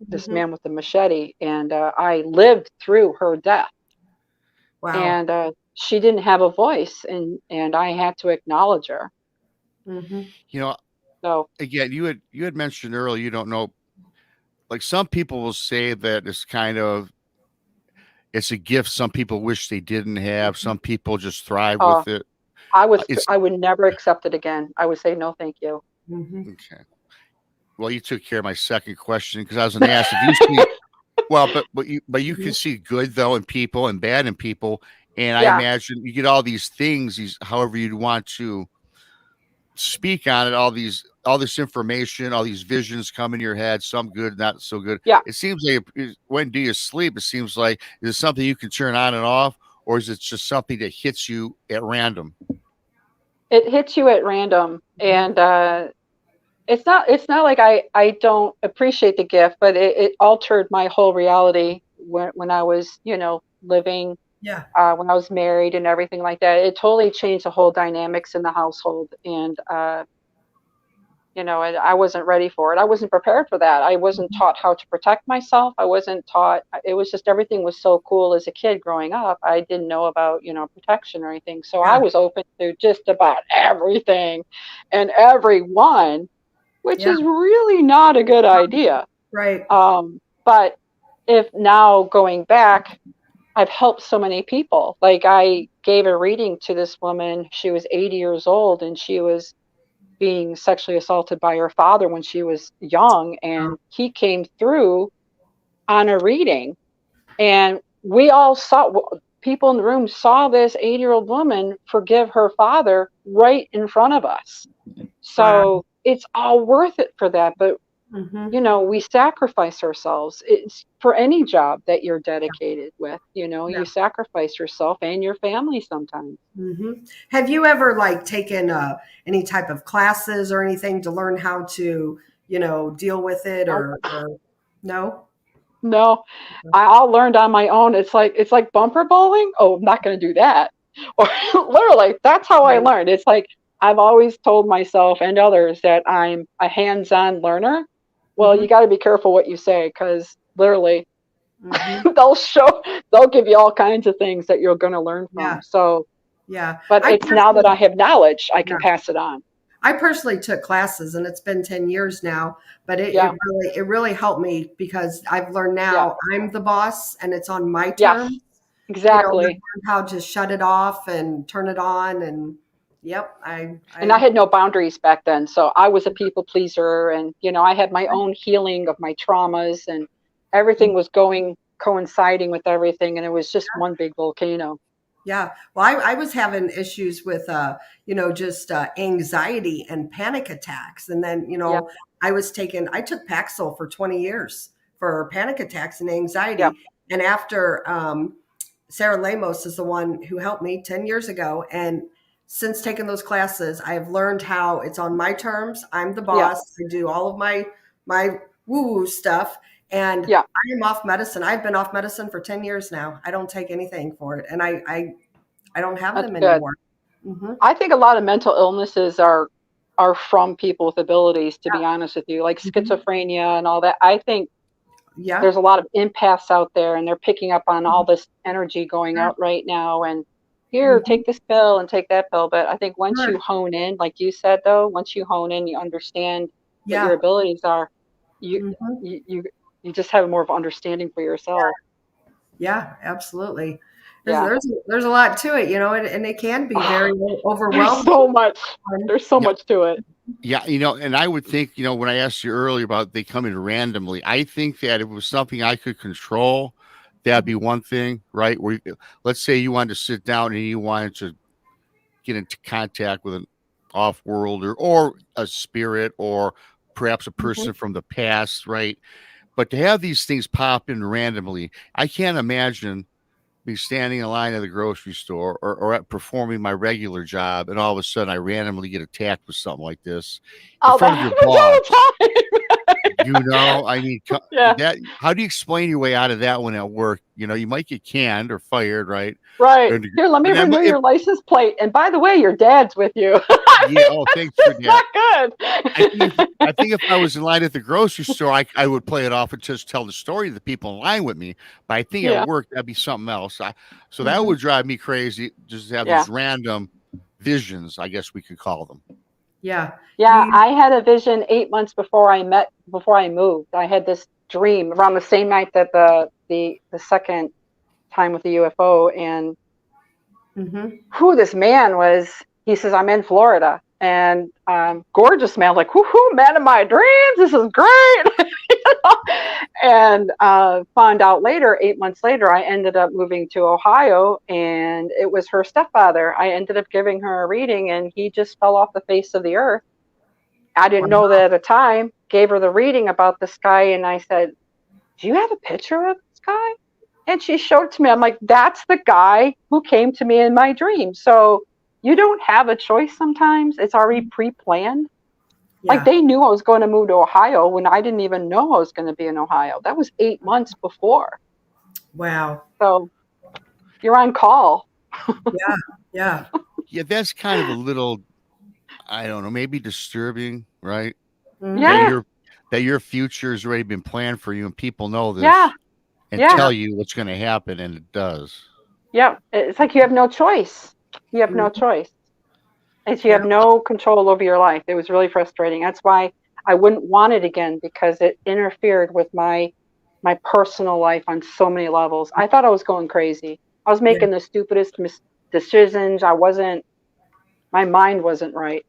this man with the machete, and I lived through her death. Wow. And she didn't have a voice, and I had to acknowledge her. So again, you had mentioned earlier, you don't know, like some people will say that it's a gift some people wish they didn't have. Some people just thrive with it. I would never accept it again. I would say no, thank you. Okay. Well, you took care of my second question because I was going to ask if you see but you can see good though in people and bad in people, and I imagine you get all these things, however you'd want to speak on it, all this information, all these visions come in your head, some good, not so good. Yeah. It seems like when do you sleep? It seems like is it something you can turn on and off, or is it just something that hits you at random? It hits you at random, and it's not like I don't appreciate the gift, but it altered my whole reality when I was, living, when I was married and everything like that. It totally changed the whole dynamics in the household. And, and I wasn't ready for it. I wasn't prepared for that. I wasn't taught how to protect myself. I wasn't taught, it was just, everything was so cool as a kid growing up. I didn't know about, protection or anything. So I was open to just about everything and everyone, which is really not a good idea. Right. But if now going back, I've helped so many people. Like I gave a reading to this woman. She was 80 years old and she was being sexually assaulted by her father when she was young. And he came through on a reading. And we all people in the room saw this 80-year-old woman forgive her father right in front of us. So it's all worth it for that. But, we sacrifice ourselves. It's for any job that you're dedicated with, you sacrifice yourself and your family sometimes. Have you ever taken any type of classes or anything to learn how to, deal with it or no? No, I all learned on my own. It's like bumper bowling. Oh, I'm not going to do that. Or literally, that's how I learned. It's like, I've always told myself and others that I'm a hands-on learner. Well, you got to be careful what you say, because literally Mm-hmm. they'll give you all kinds of things that you're going to learn from. Yeah. So, yeah. But it's now that I have knowledge, I can pass it on. I personally took classes, and it's been 10 years now, but it really helped me because I've learned now I'm the boss and it's on my terms. Yes, exactly. You know, how to shut it off and turn it on. And I had no boundaries back then. So I was a people pleaser, and, you know, I had my own healing of my traumas, and everything was coinciding with everything. And it was just one big volcano. Yeah. Well, I was having issues with, just anxiety and panic attacks. And then, I took Paxil for 20 years for panic attacks and anxiety. Yep. And after Sarah Lamos is the one who helped me 10 years ago. And since taking those classes, I have learned how it's on my terms. I'm the boss. Yep. I do all of my woo-woo stuff. And I am off medicine. I've been off medicine for 10 years now. I don't take anything for it. And I don't have them anymore. Mm-hmm. I think a lot of mental illnesses are from people with abilities, to be honest with you, like schizophrenia and all that. I think there's a lot of empaths out there, and they're picking up on all this energy going out right now. And here, take this pill and take that pill. But I think once you hone in, like you said, though, once you hone in, you understand what your abilities are. You just have more of an understanding for yourself. Yeah, absolutely. There's a lot to it, and it can be very overwhelming. So much. There's so much to it. Yeah, and I would think, when I asked you earlier about they come in randomly, I think that if it was something I could control, that'd be one thing, right? Where let's say you wanted to sit down and you wanted to get into contact with an off-worlder or a spirit or perhaps a person from the past, right? But to have these things pop in randomly, I can't imagine me standing in line at the grocery store or at performing my regular job, and all of a sudden I randomly get attacked with something like this in front of your boss. I mean, how do you explain your way out of that one at work? You might get canned or fired, right? Right. Here, let me renew your license plate. And by the way, your dad's with you. Thanks for that. Not good. I think if I was in line at the grocery store, I would play it off and just tell the story to the people in line with me. But I think at work, that'd be something else. So that would drive me crazy, just to have these random visions, I guess we could call them. Yeah. I had a vision 8 months before I moved. I had this dream around the same night that the second time with the UFO, and who this man was, he says, I'm in Florida, and gorgeous man, like, whoo, man of my dreams, this is great. And found out later, 8 months later, I ended up moving to Ohio, and it was her stepfather. I ended up giving her a reading, and he just fell off the face of the earth. I didn't know that at the time. Gave her the reading about this guy, and I said, do you have a picture of this guy? And she showed it to me. I'm like, that's the guy who came to me in my dream. So you don't have a choice sometimes. It's already pre-planned. Yeah. Like, they knew I was going to move to Ohio when I didn't even know I was going to be in Ohio. That was 8 months before. Wow. So you're on call. Yeah. Yeah, that's kind of a little, I don't know, maybe disturbing, right? Yeah. That your future has already been planned for you, and people know this and tell you what's going to happen, and it does. Yeah. It's like you have no choice. You have no choice. And you have no control over your life. It was really frustrating. That's why I wouldn't want it again, because it interfered with my personal life on so many levels. I thought I was going crazy. I was making the stupidest decisions. My mind wasn't right.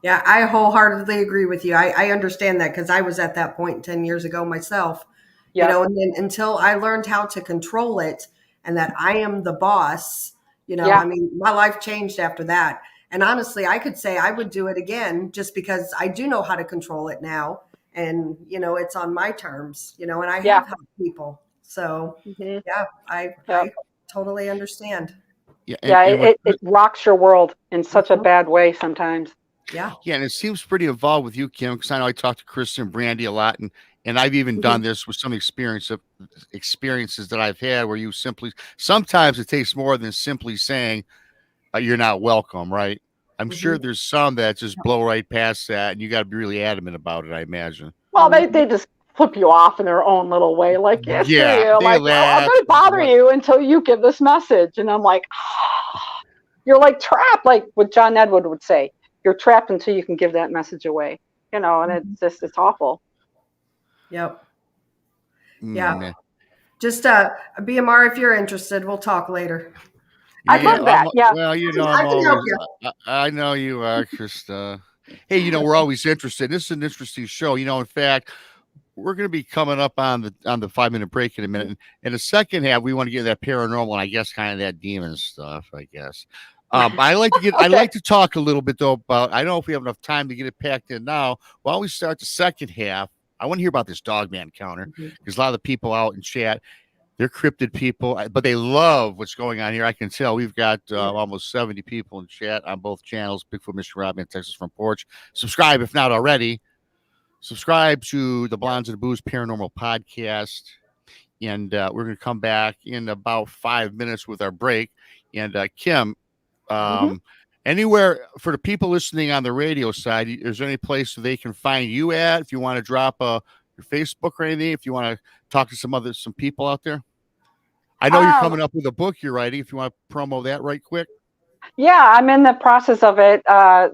Yeah, I wholeheartedly agree with you. I understand that, because I was at that point 10 years ago myself. And then until I learned how to control it and that I am the boss, I mean, my life changed after that. And honestly, I could say I would do it again, just because I do know how to control it now. And, it's on my terms, and I have helped people. So, I totally understand. Yeah, it rocks your world in such a bad way sometimes. Yeah, and it seems pretty involved with you, Kim, because I know I talk to Kristen and Brandy a lot, and I've even done this with some experiences that I've had where you sometimes it takes more than simply saying you're not welcome, right? I'm sure there's some that just blow right past that, and you got to be really adamant about it, I imagine. Well, they just flip you off in their own little way. Like, yes, yeah, like, well, I'm going to bother you until you give this message. And I'm like, you're like trapped, like what John Edward would say. You're trapped until you can give that message away, and it's awful. Yep. Yeah. Just BMR, if you're interested, we'll talk later. I love that. Yeah. Well, I'm always, I know you are, Krista. Hey, we're always interested. This is an interesting show. In fact, we're going to be coming up on the 5-minute break in a minute. In the second half, we want to get that paranormal and I guess kind of that demon stuff, I guess. I like to get, okay. I like to talk a little bit though about, I don't know if we have enough time to get it packed in now. While we start the second half, I want to hear about this Dogman counter because a lot of the people out in chat, they're cryptid people, but they love what's going on here. I can tell we've got almost 70 people in chat on both channels, Bigfoot, Mr. Robbie, and Texas Front Porch. Subscribe if not already. Subscribe to the Blondes and the Booze Paranormal Podcast. And we're going to come back in about 5 minutes with our break. And Kim, anywhere for the people listening on the radio side, is there any place they can find you at? If you want to drop your Facebook or anything, if you want to talk to some people out there. I know you're coming up with a book you're writing. If you want to promo that right quick. Yeah, I'm in the process of it.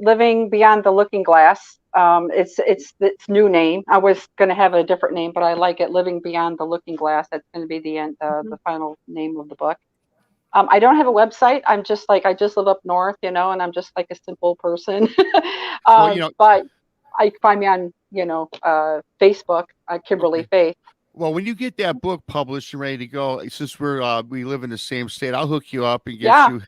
Living Beyond the Looking Glass. It's its new name. I was going to have a different name, but I like it. Living Beyond the Looking Glass. That's going to be the end, the final name of the book. I don't have a website. I'm just like, I just live up north, and I'm just like a simple person. But I find me on, Facebook, Kimberly Faith. Well, when you get that book published and ready to go, since we live in the same state, I'll hook you up and get you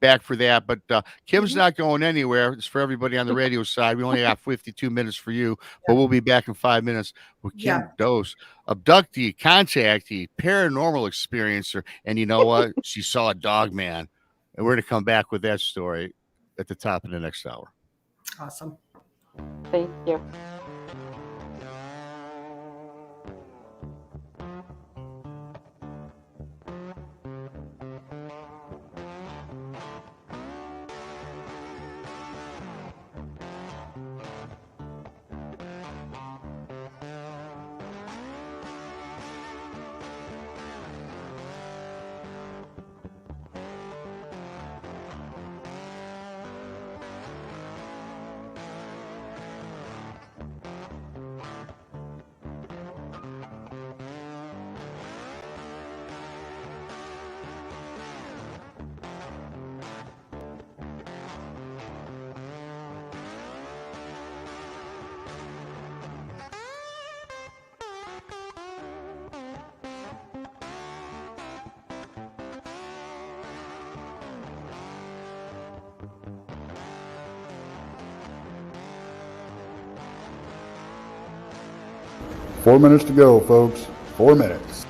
back for that. But Kim's not going anywhere. It's for everybody on the radio side. We only have 52 minutes for you, but we'll be back in 5 minutes with Kim Dost, abductee, contactee, paranormal experiencer, and you know what? She saw a Dogman, and we're going to come back with that story at the top of the next hour. Awesome. Thank you. Four minutes to go, folks. 4 minutes.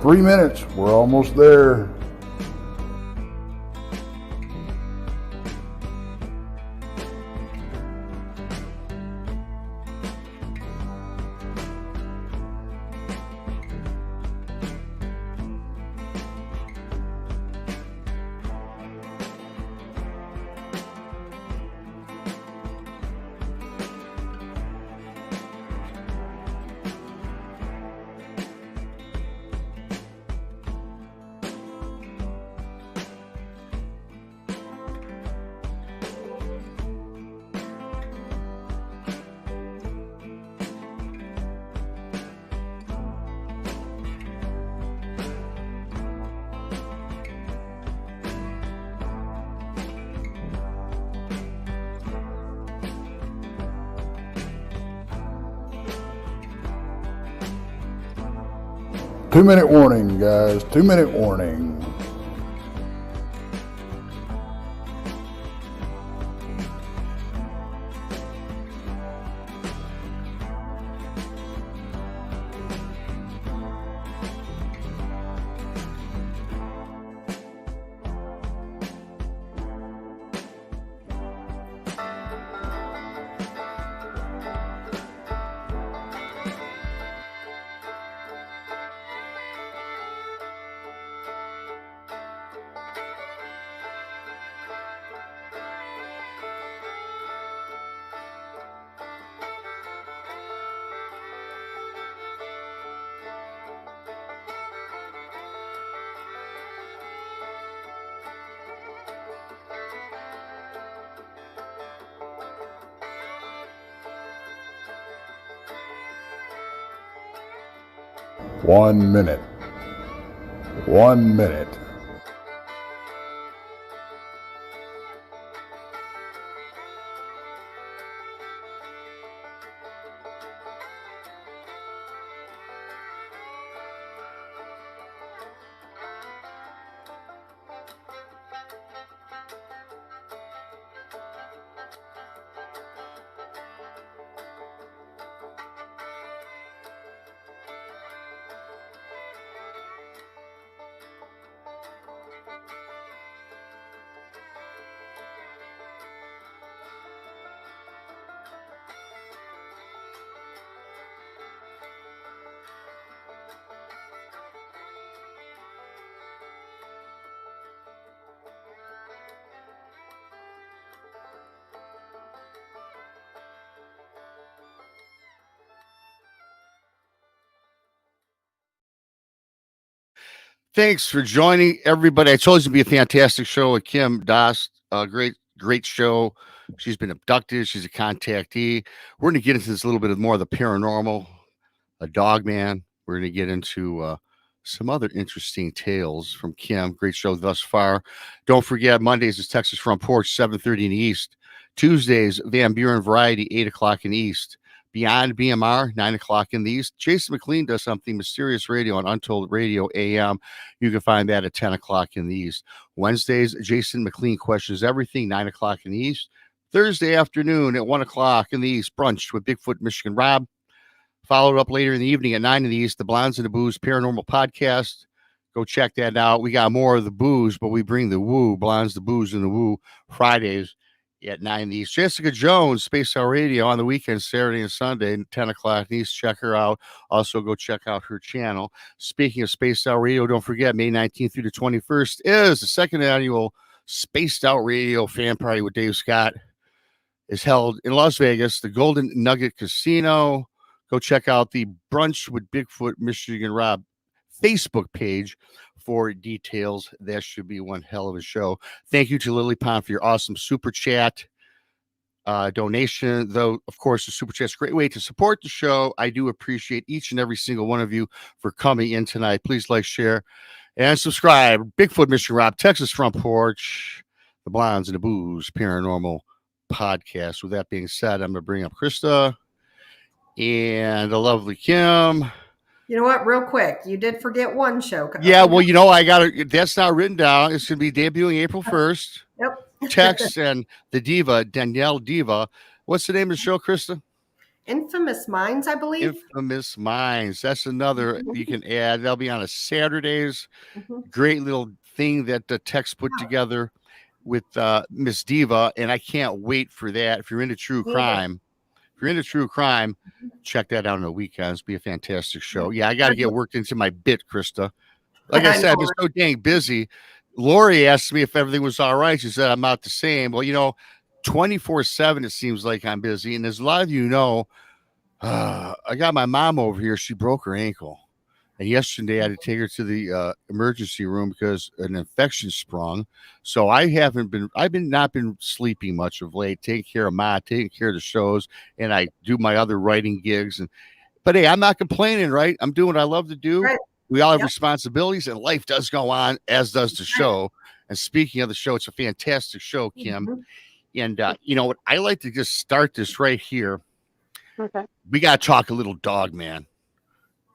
Three minutes. We're almost there. 2-minute warning, guys. 2-minute warning. One minute. 1 minute. Thanks for joining, everybody. I told you it's going to be a fantastic show with Kim Dost. Great show. She's been abducted. She's a contactee. We're going to get into this a little bit more of the paranormal, a Dogman. We're going to get into some other interesting tales from Kim. Great show thus far. Don't forget, Mondays is Texas Front Porch, 7:30 in the East. Tuesdays, Van Buren Variety, 8 o'clock in the East. Beyond BMR, 9 o'clock in the East. Jason McLean does something mysterious radio on Untold Radio AM. You can find that at 10 o'clock in the East. Wednesdays, Jason McLean questions everything, 9 o'clock in the East. Thursday afternoon at 1 o'clock in the East, brunch with Bigfoot, Michigan Rob. Followed up later in the evening at 9 in the East, the Blondes and the Booze Paranormal Podcast. Go check that out. We got more of the booze, but we bring the woo, Blondes, the Booze, and the Woo Fridays at 9 in the East. Jessica Jones, Space Out Radio on the weekends, Saturday and Sunday, 10 o'clock in the East. Check her out. Also, go check out her channel. Speaking of Space Out Radio, don't forget, May 19th through the 21st is the second annual Spaced Out Radio Fan Party with Dave Scott. Is held in Las Vegas, the Golden Nugget Casino. Go check out the Brunch with Bigfoot, Michigan Rob Facebook page for details. That should be one hell of a show. Thank you to Lily Pond for your awesome super chat donation. Though, of course, the super chat's a great way to support the show. I do appreciate each and every single one of you for coming in tonight. Please like, share, and subscribe. Bigfoot, Michigan Rob, Texas Front Porch, the Blondes and the Booze Paranormal Podcast. With that being said, I'm going to bring up Krista and the lovely Kim. You know what? Real quick, you did forget one show. Yeah, well, you know, I got it. That's not written down. It's going to be debuting April 1st. Yep. Tex and the diva, Danielle Diva. What's the name of the show, Krista? Infamous Minds, I believe. Infamous Minds. That's another you can add. That'll be on a Saturdays. Great little thing that the Tex put together with Miss Diva, and I can't wait for that. If you're into true crime, check that out on the weekends. Be a fantastic show. Yeah, I got to get worked into my bit, Krista. Like I said, I've been so dang busy. Lori asked me if everything was all right. She said, I'm not the same. Well, you know, 24/7, it seems like I'm busy. And as a lot of you know, I got my mom over here. She broke her ankle. And yesterday I had to take her to the emergency room because an infection sprung. So I've not been sleeping much of late, taking care of Ma, taking care of the shows, and I do my other writing gigs. But hey, I'm not complaining, right? I'm doing what I love to do. Right. We all have responsibilities, and life does go on, as does the show. And speaking of the show, it's a fantastic show, Kim. And you know what? I like to just start this right here. Okay. We got to talk a little Dogman.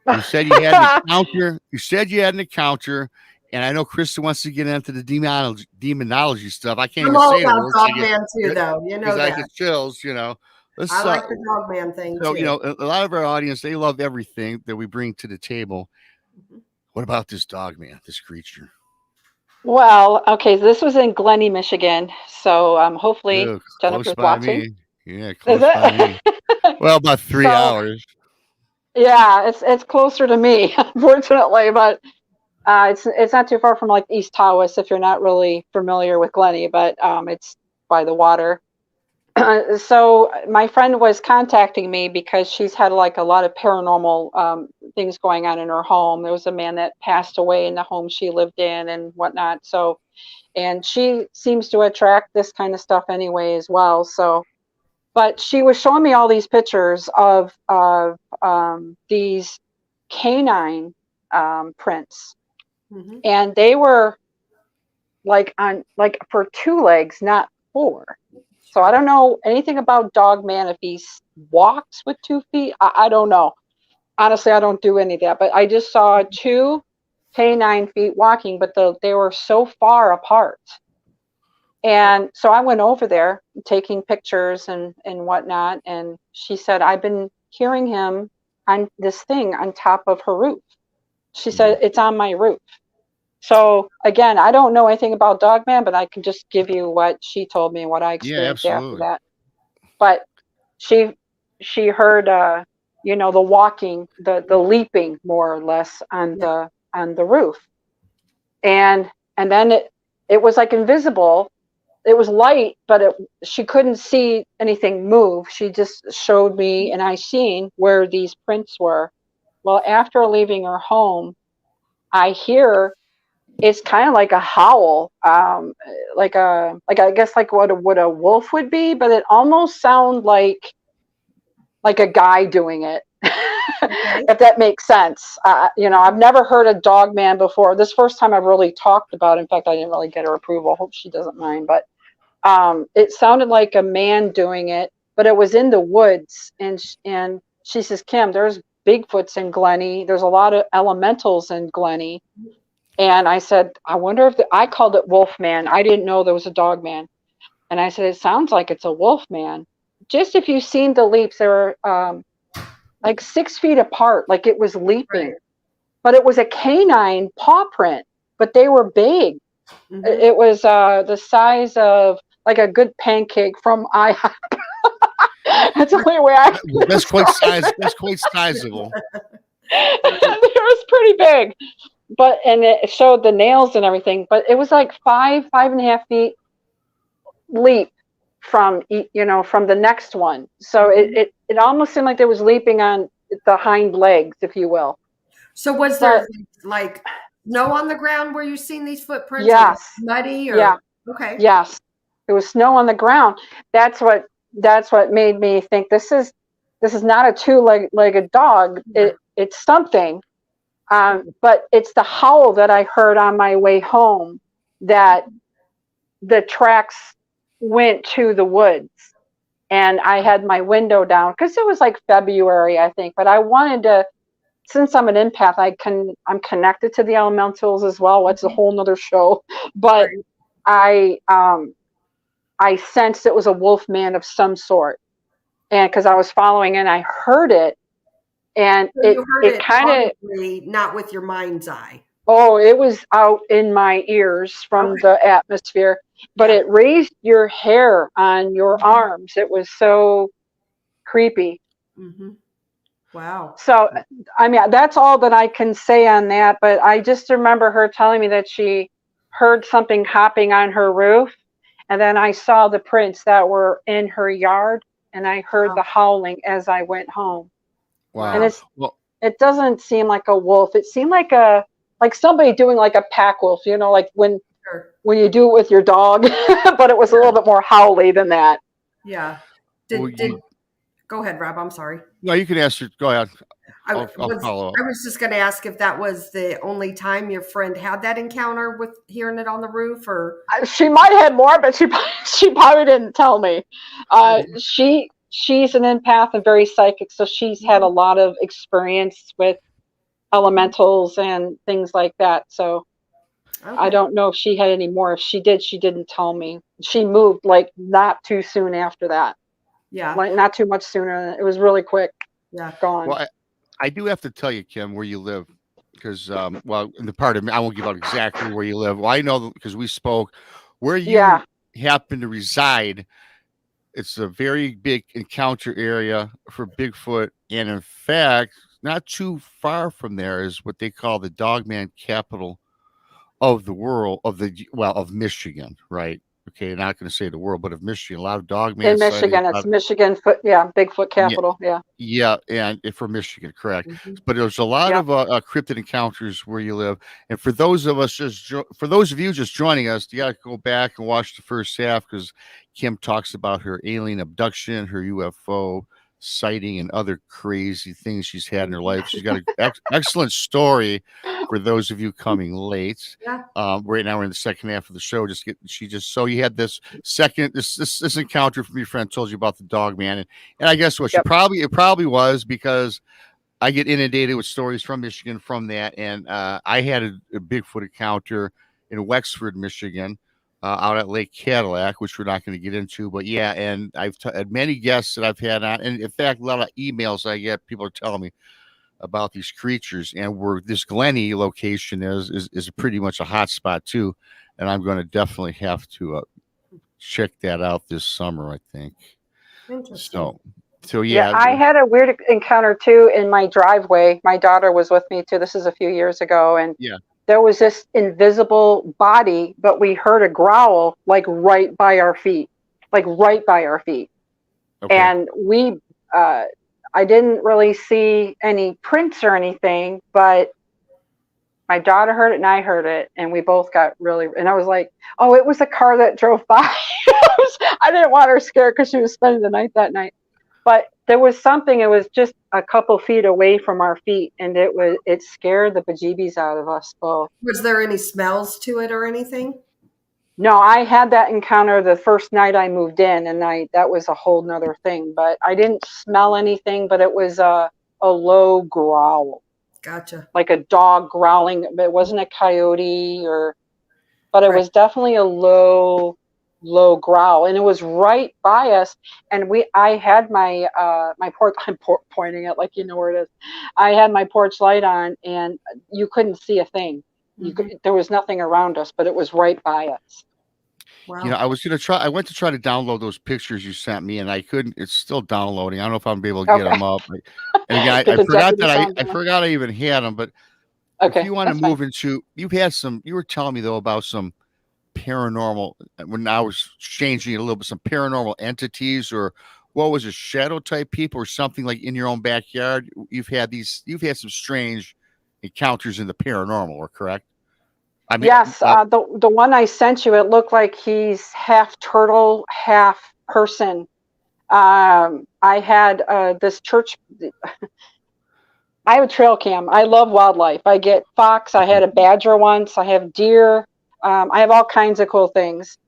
You said you had an encounter. You said you had an encounter, and I know Krista wants to get into the demonology stuff. I can't I'm even all say about it. Dogman too, though. You know I that. get chills. Let's, I like the Dogman thing so, too. a lot of our audience, they love everything that we bring to the table. What about this Dogman, this creature? Well, okay, this was in Glenny, Michigan. So hopefully Jennifer's watching. Me. Yeah, close by me. Well, about 3 hours. Yeah, it's closer to me, unfortunately, but it's not too far from like East Tawas if you're not really familiar with Glenny, but it's by the water. So my friend was contacting me because she's had like a lot of paranormal things going on in her home. There was a man that passed away in the home she lived in and whatnot. So, and she seems to attract this kind of stuff anyway as well. So, but she was showing me all these pictures of these canine prints, and they were like for 2 legs, not 4. So I don't know anything about Dogman if he walks with 2 feet. I don't know. Honestly, I don't do any of that. But I just saw 2 canine feet walking, but they were so far apart. And so I went over there taking pictures and whatnot. And she said, I've been hearing him on this thing on top of her roof. She said, it's on my roof. So again, I don't know anything about Dogman, but I can just give you what she told me and what I experienced after that. But she heard, the walking, the leaping more or less on the roof, and then it was like invisible. It was light, but she couldn't see anything move. She just showed me, and I seen where these prints were. Well, after leaving her home, I hear. It's kind of like a howl, like I guess like what a wolf would be, but it almost sounds like a guy doing it, if that makes sense. I've never heard a Dogman before. This first time I've really talked about it. In fact, I didn't really get her approval. Hope she doesn't mind, but it sounded like a man doing it, but it was in the woods, and she says, Kim, there's Bigfoots in Glenny. There's a lot of elementals in Glenny. And I said, I wonder if I called it Wolfman. I didn't know there was a Dogman. And I said, it sounds like it's a Wolfman. Just if you've seen the leaps, they were like 6 feet apart, like it was leaping. Right. But it was a canine paw print, but they were big. It was the size of like a good pancake from IHOP. That's the only way I can That's quite sizable. It was pretty big. And it showed the nails and everything, but it was like 5.5 feet leap from the next one. So it almost seemed like it was leaping on the hind legs, if you will. So was there like snow on the ground where you seen these footprints? Yes. Muddy or yeah. Okay. Yes. There was snow on the ground. That's what made me think this is not a 2-legged dog. It's something. But it's the howl that I heard on my way home that the tracks went to the woods, and I had my window down because it was like February, I think. But I wanted to, since I'm an empath, I'm connected to the elementals as well. That's a whole nother show. But I sensed it was a wolfman of some sort, and because I was following and I heard it. And so it kind of not with your mind's eye. Oh, it was out in my ears from the atmosphere, but it raised your hair on your arms. It was so creepy. Wow. So, I mean, that's all that I can say on that. But I just remember her telling me that she heard something hopping on her roof, and then I saw the prints that were in her yard, and I heard the howling as I went home. Wow. And it doesn't seem like a wolf. It seemed like somebody doing like a pack wolf, like when you do it with your dog, but it was a little bit more howly than that. Yeah. Go ahead, Rob. I'm sorry. No, you can answer. Go ahead. I'll follow up. I was just going to ask if that was the only time your friend had that encounter with hearing it on the roof, or she might have had more, but she probably didn't tell me. She's an empath and very psychic, so she's had a lot of experience with elementals and things like that. So I don't know if she had any more. If she did, she didn't tell me. She moved like not too soon after that. Yeah. Like not too much sooner. It was really quick. Yeah. Gone. Well, I do have to tell you, Kim, where you live. Because, well, in the part of me, I won't give out exactly where you live. Well, I know because we spoke where you happen to reside. It's a very big encounter area for Bigfoot. And in fact, not too far from there is what they call the Dogman capital of the world, of Michigan, right? Okay, not going to say the world, but of Michigan. A lot of Dogman in Michigan. It's Michigan Bigfoot capital. Yeah, and for Michigan, correct. But there's a lot of cryptid encounters where you live. And for those of you just joining us, you got to go back and watch the first half because Kim talks about her alien abduction, her UFO sighting, and other crazy things she's had in her life. She's got an excellent story for those of you coming late. Right now we're in the second half of the show. So you had this encounter from your friend told you about the Dogman, and I guess what it probably was because I get inundated with stories from Michigan from that, and I had a Bigfoot encounter in Wexford, Michigan. Out at Lake Cadillac, which we're not going to get into, but yeah, and I've had many guests that I've had on, and in fact, a lot of emails I get, people are telling me about these creatures, and where this Glenny location is pretty much a hot spot too, and I'm going to definitely have to check that out this summer, I think. Interesting. So yeah, I had a weird encounter too in my driveway. My daughter was with me too. This is a few years ago, and there was this invisible body, but we heard a growl like right by our feet. Okay. And I didn't really see any prints or anything, but my daughter heard it and I heard it, and we both got and I was like, oh, it was a car that drove by. I didn't want her scared because she was spending the night that night. But there was something, it was just a couple feet away from our feet, and it scared the bejeebies out of us both. Was there any smells to it or anything? No, I had that encounter the first night I moved in, and that was a whole nother thing. But I didn't smell anything, but it was a low growl. Gotcha. Like a dog growling. It wasn't a coyote but it was definitely a low growl, and it was right by us. And I had my my porch. I'm pointing it like you know where it is. I had my porch light on, and you couldn't see a thing. There was nothing around us, but it was right by us. Wow. You know, I went to try to download those pictures you sent me, and I couldn't. It's still downloading. I don't know if I'm be able to get them up. And again, I forgot I even had them. But if you want to move into, you were telling me though about some paranormal, when I was changing it a little bit, some paranormal entities, or what was it, shadow type people or something, like in your own backyard. You've had some strange encounters in the paranormal, or correct? I mean, yes, the one I sent you, it looked like he's half turtle, half person. I had this church. I have a trail cam. I love wildlife. I get fox. I had a badger once. I have deer. I have all kinds of cool things.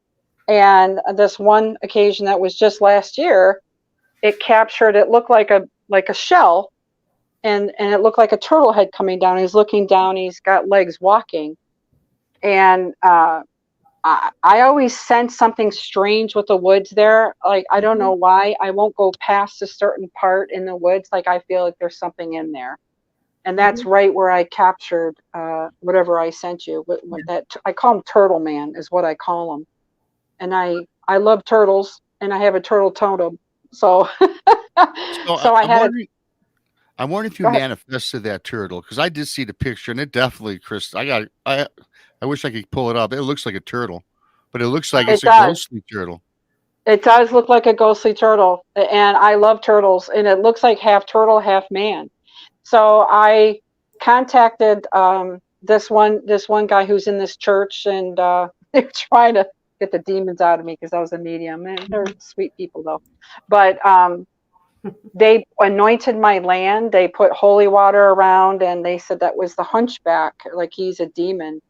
And this one occasion that was just last year, it looked like a shell, and it looked like a turtle head coming down. He's looking down. He's got legs walking. And I always sense something strange with the woods there. Like, I don't know why. I won't go past a certain part in the woods. Like, I feel like there's something in there. And that's right where I captured whatever I sent you. I call him Turtle Man is what I call him. And I love turtles, and I have a turtle totem. So, I'm wondering if you manifested that turtle, because I did see the picture, and it definitely, Chris, I wish I could pull it up. It looks like a turtle, but it looks like it's a ghostly turtle. It does look like a ghostly turtle, and I love turtles, and it looks like half turtle, half man. So I contacted this one guy who's in this church, and they're trying to get the demons out of me because I was a medium, and they're sweet people though. But they anointed my land. They put holy water around, and they said that was the hunchback, like he's a demon.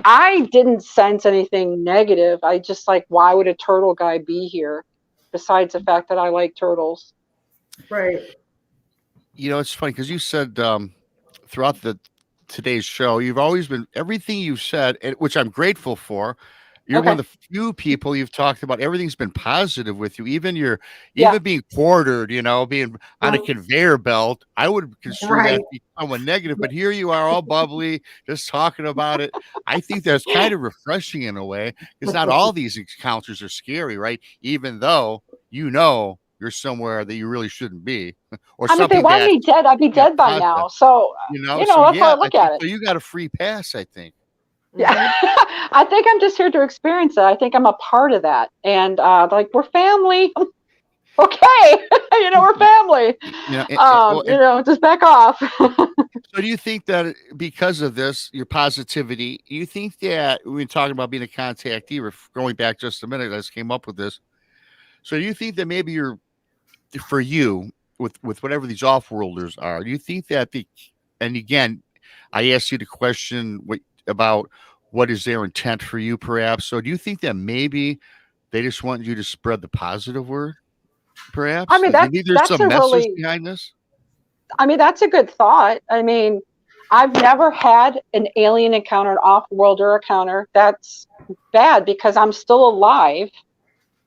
I didn't sense anything negative. I just why would a turtle guy be here? Besides the fact that I like turtles. Right. You know, it's funny because you said throughout the today's show. You've always been everything you've said, which I'm grateful for. You're one of the few people you've talked about. Everything's been positive with you. Even being quartered, being on a conveyor belt. I would consider that to be somewhat negative, but here you are all bubbly, just talking about it. I think that's kind of refreshing in a way, because not all these encounters are scary, right? Even though you're somewhere that you really shouldn't be, or I mean, if they want me dead, I'd be dead by now. So that's how I look at it. So you got a free pass, I think. Yeah, I think I'm just here to experience it. I think I'm a part of that, and like, we're family. Okay, we're family. Just back off. So do you think that because of this, your positivity, you think that we've been talking about being a contactee, we're going back just a minute, I just came up with this. So do you think that maybe for you, with whatever these off-worlders are, do you think that and again, I asked you the question about what is their intent for you, perhaps. So do you think that maybe they just want you to spread the positive word, perhaps? I mean, there's some message behind this. I mean, that's a good thought. I mean, I've never had an alien encounter, an off-worlder encounter. That's bad because I'm still alive.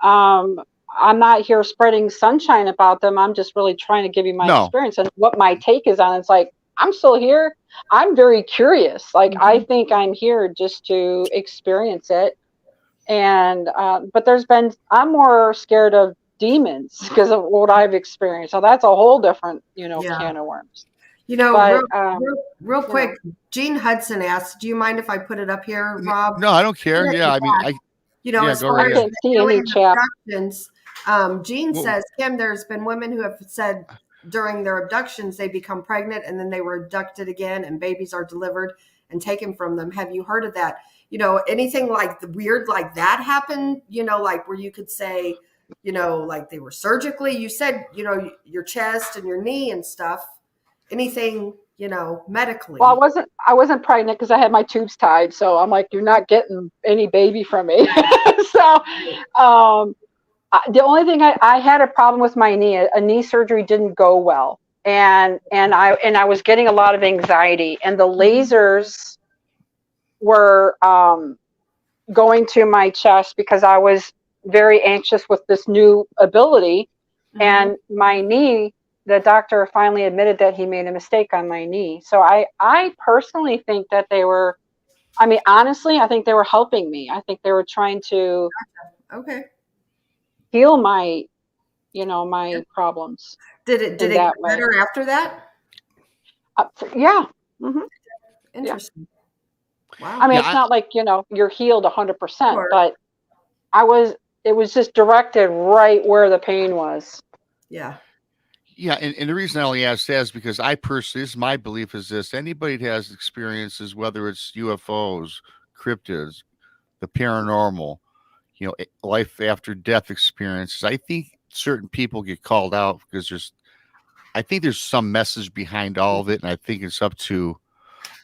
I'm not here spreading sunshine about them. I'm just really trying to give you my experience and what my take is on it. It's like, I'm still here. I'm very curious. Like, I think I'm here just to experience it. And, but I'm more scared of demons because of what I've experienced. So that's a whole different, can of worms. Real quick, Gene Hudson asked, do you mind if I put it up here, Rob? No, I don't care. Yeah, I mean, as far as alien abductions, Gene says, Kim, there's been women who have said during their abductions, they become pregnant and then they were abducted again and babies are delivered and taken from them. Have you heard of that? Anything like the weird like that happened, like where you could say, like they were surgically, you said, your chest and your knee and stuff, anything, medically. Well, I wasn't pregnant because I had my tubes tied. So I'm like, you're not getting any baby from me. So, the only thing I had a problem with my knee. A knee surgery didn't go well, and I was getting a lot of anxiety, and the lasers were going to my chest because I was very anxious with this new ability, and my knee. The doctor finally admitted that he made a mistake on my knee. So I personally think that they were. I mean, honestly, I think they were helping me. I think they were trying to. Heal my, my problems. Did it get better after that? Yeah. Interesting. Yeah. Wow. I mean, it's not like, you're healed 100%, but it was just directed right where the pain was. Yeah. Yeah. And the reason I only ask that is because my belief is this: anybody that has experiences, whether it's UFOs, cryptids, the paranormal, life after death experiences. I think certain people get called out because I think there's some message behind all of it. And I think it's up to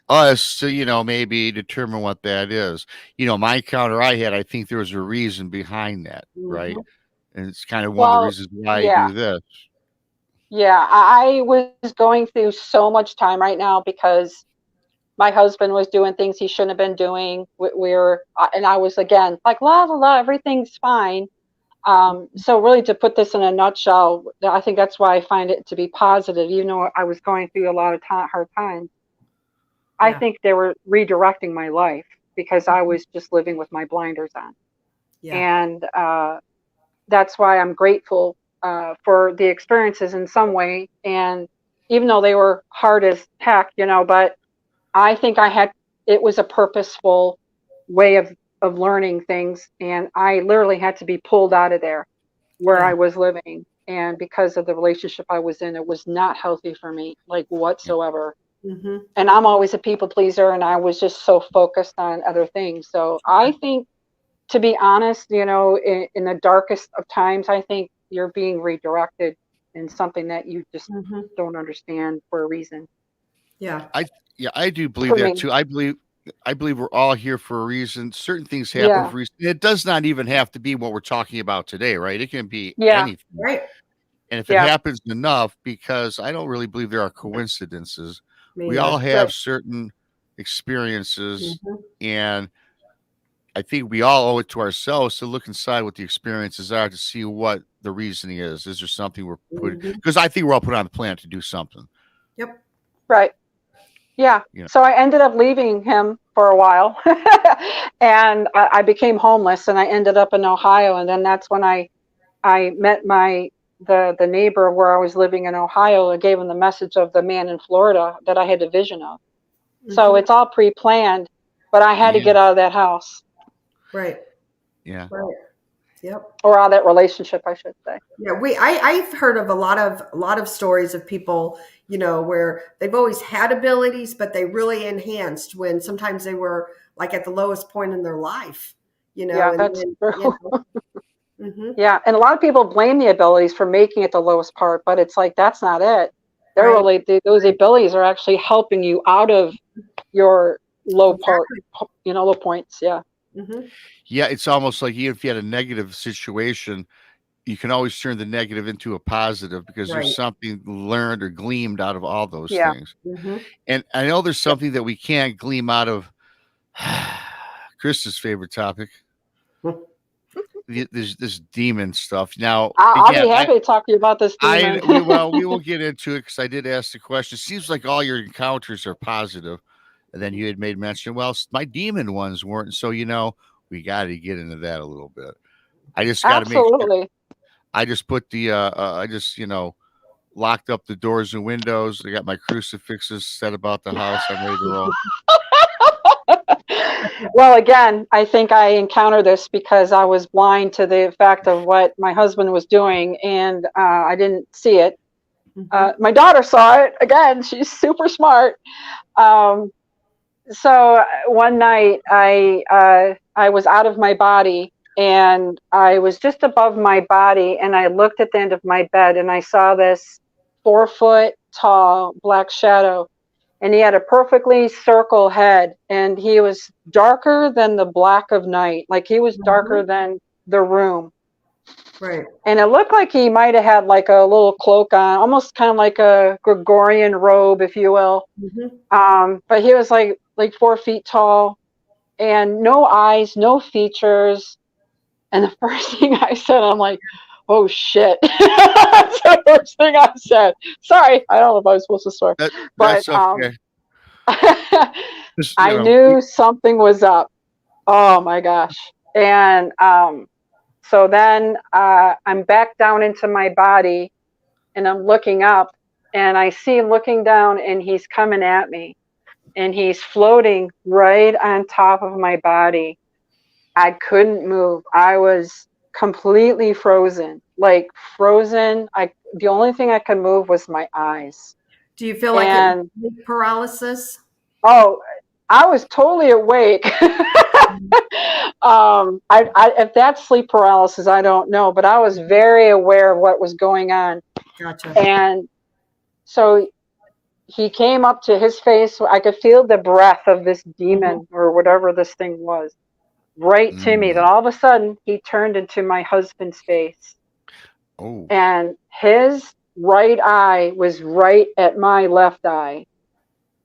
us to, maybe determine what that is. My encounter I had, I think there was a reason behind that. Right. And it's kind of one of the reasons why I do this. Yeah. I was going through so much time right now because my husband was doing things he shouldn't have been doing. And I was, again, like, la, la, la, everything's fine. So really, to put this in a nutshell, I think that's why I find it to be positive, even though I was going through a lot of hard times. Yeah. I think they were redirecting my life because I was just living with my blinders on. Yeah. And that's why I'm grateful for the experiences in some way. And even though they were hard as heck, but I think it was a purposeful way of learning things. And I literally had to be pulled out of there where I was living. And because of the relationship I was in, it was not healthy for me, like whatsoever. And I'm always a people pleaser. And I was just so focused on other things. So I think, to be honest, in the darkest of times, I think you're being redirected in something that you just don't understand for a reason. Yeah. I do believe that too. I believe we're all here for a reason. Certain things happen for a reason. It does not even have to be what we're talking about today, right? It can be anything. Right. And if it happens enough, because I don't really believe there are coincidences. We all have certain experiences, and I think we all owe it to ourselves to look inside what the experiences are to see what the reasoning is. Is there something we're putting? Because I think we're all put on the planet to do something. Yep. Right. Yeah. So I ended up leaving him for a while, and I became homeless, and I ended up in Ohio, and then that's when I met the neighbor where I was living in Ohio. And gave him the message of the man in Florida that I had a vision of. So it's all pre-planned, but I had to get out of that house. Right. Yeah. Right. Yep. Or out of that relationship, I should say. Yeah, I've heard of a lot of stories of people, where they've always had abilities, but they really enhanced when sometimes they were like at the lowest point in their life. Yeah, that's true. Yeah, and a lot of people blame the abilities for making it the lowest part, but it's like that's not it. They're really those abilities are actually helping you out of your low part, low points. Yeah. Yeah, it's almost like even if you had a negative situation, you can always turn the negative into a positive because there's something learned or gleamed out of all those things. And I know there's something that we can't gleam out of Chris's favorite topic. This demon stuff. Now, I'll be happy to talk to you about this demon. We will get into it because I did ask the question. It seems like all your encounters are positive. And then you had made mention, well, my demon ones weren't. So, we got to get into that a little bit. I just got to make sure. I just put the, locked up the doors and windows. I got my crucifixes set about the house. I'm ready to roll. Well, again, I think I encountered this because I was blind to the fact of what my husband was doing, and I didn't see it. My daughter saw it. Again, she's super smart. So one night I was out of my body, and I was just above my body, and I looked at the end of my bed, and I saw this 4-foot tall black shadow, and he had a perfectly circle head, and he was darker than the black of night. Like he was darker than the room. Right. And it looked like he might have had like a little cloak on, almost kind of like a Gregorian robe, if you will. But he was like 4 feet tall, and no eyes, no features. And the first thing I said, I'm like, oh shit. That's the first thing I said. Sorry, I don't know if I was supposed to swear. That's okay. I knew something was up. Oh my gosh. And so then I'm back down into my body, and I'm looking up, and I see him looking down, and he's coming at me, and he's floating right on top of my body. I couldn't move. I was completely frozen, like frozen. The only thing I could move was my eyes. Do you feel like it was paralysis? Oh, I was totally awake. If that's sleep paralysis, I don't know, but I was very aware of what was going on. Gotcha. And so he came up to his face. I could feel the breath of this demon or whatever this thing was right to me. Then all of a sudden he turned into my husband's face. Oh. And his right eye was right at my left eye.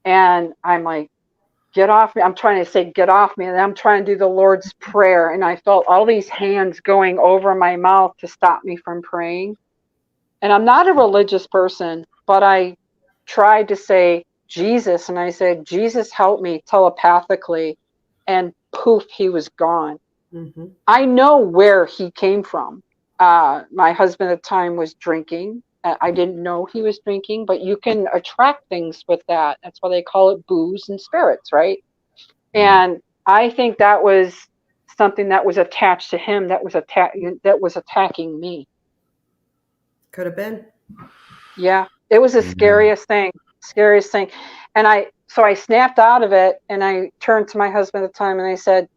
And I'm like, get off me. I'm trying to say, get off me. And I'm trying to do the Lord's Prayer. And I felt all these hands going over my mouth to stop me from praying. And I'm not a religious person, but I tried to say Jesus. And I said, Jesus, help me telepathically. And poof, he was gone. I know where he came from. My husband at the time was drinking. I didn't know he was drinking, but you can attract things with that. That's why they call it booze and spirits, right? And I think that was something that was attached to him that was attacking me. Could have been. Yeah, it was the scariest thing. And I snapped out of it, and I turned to my husband at the time, and I said,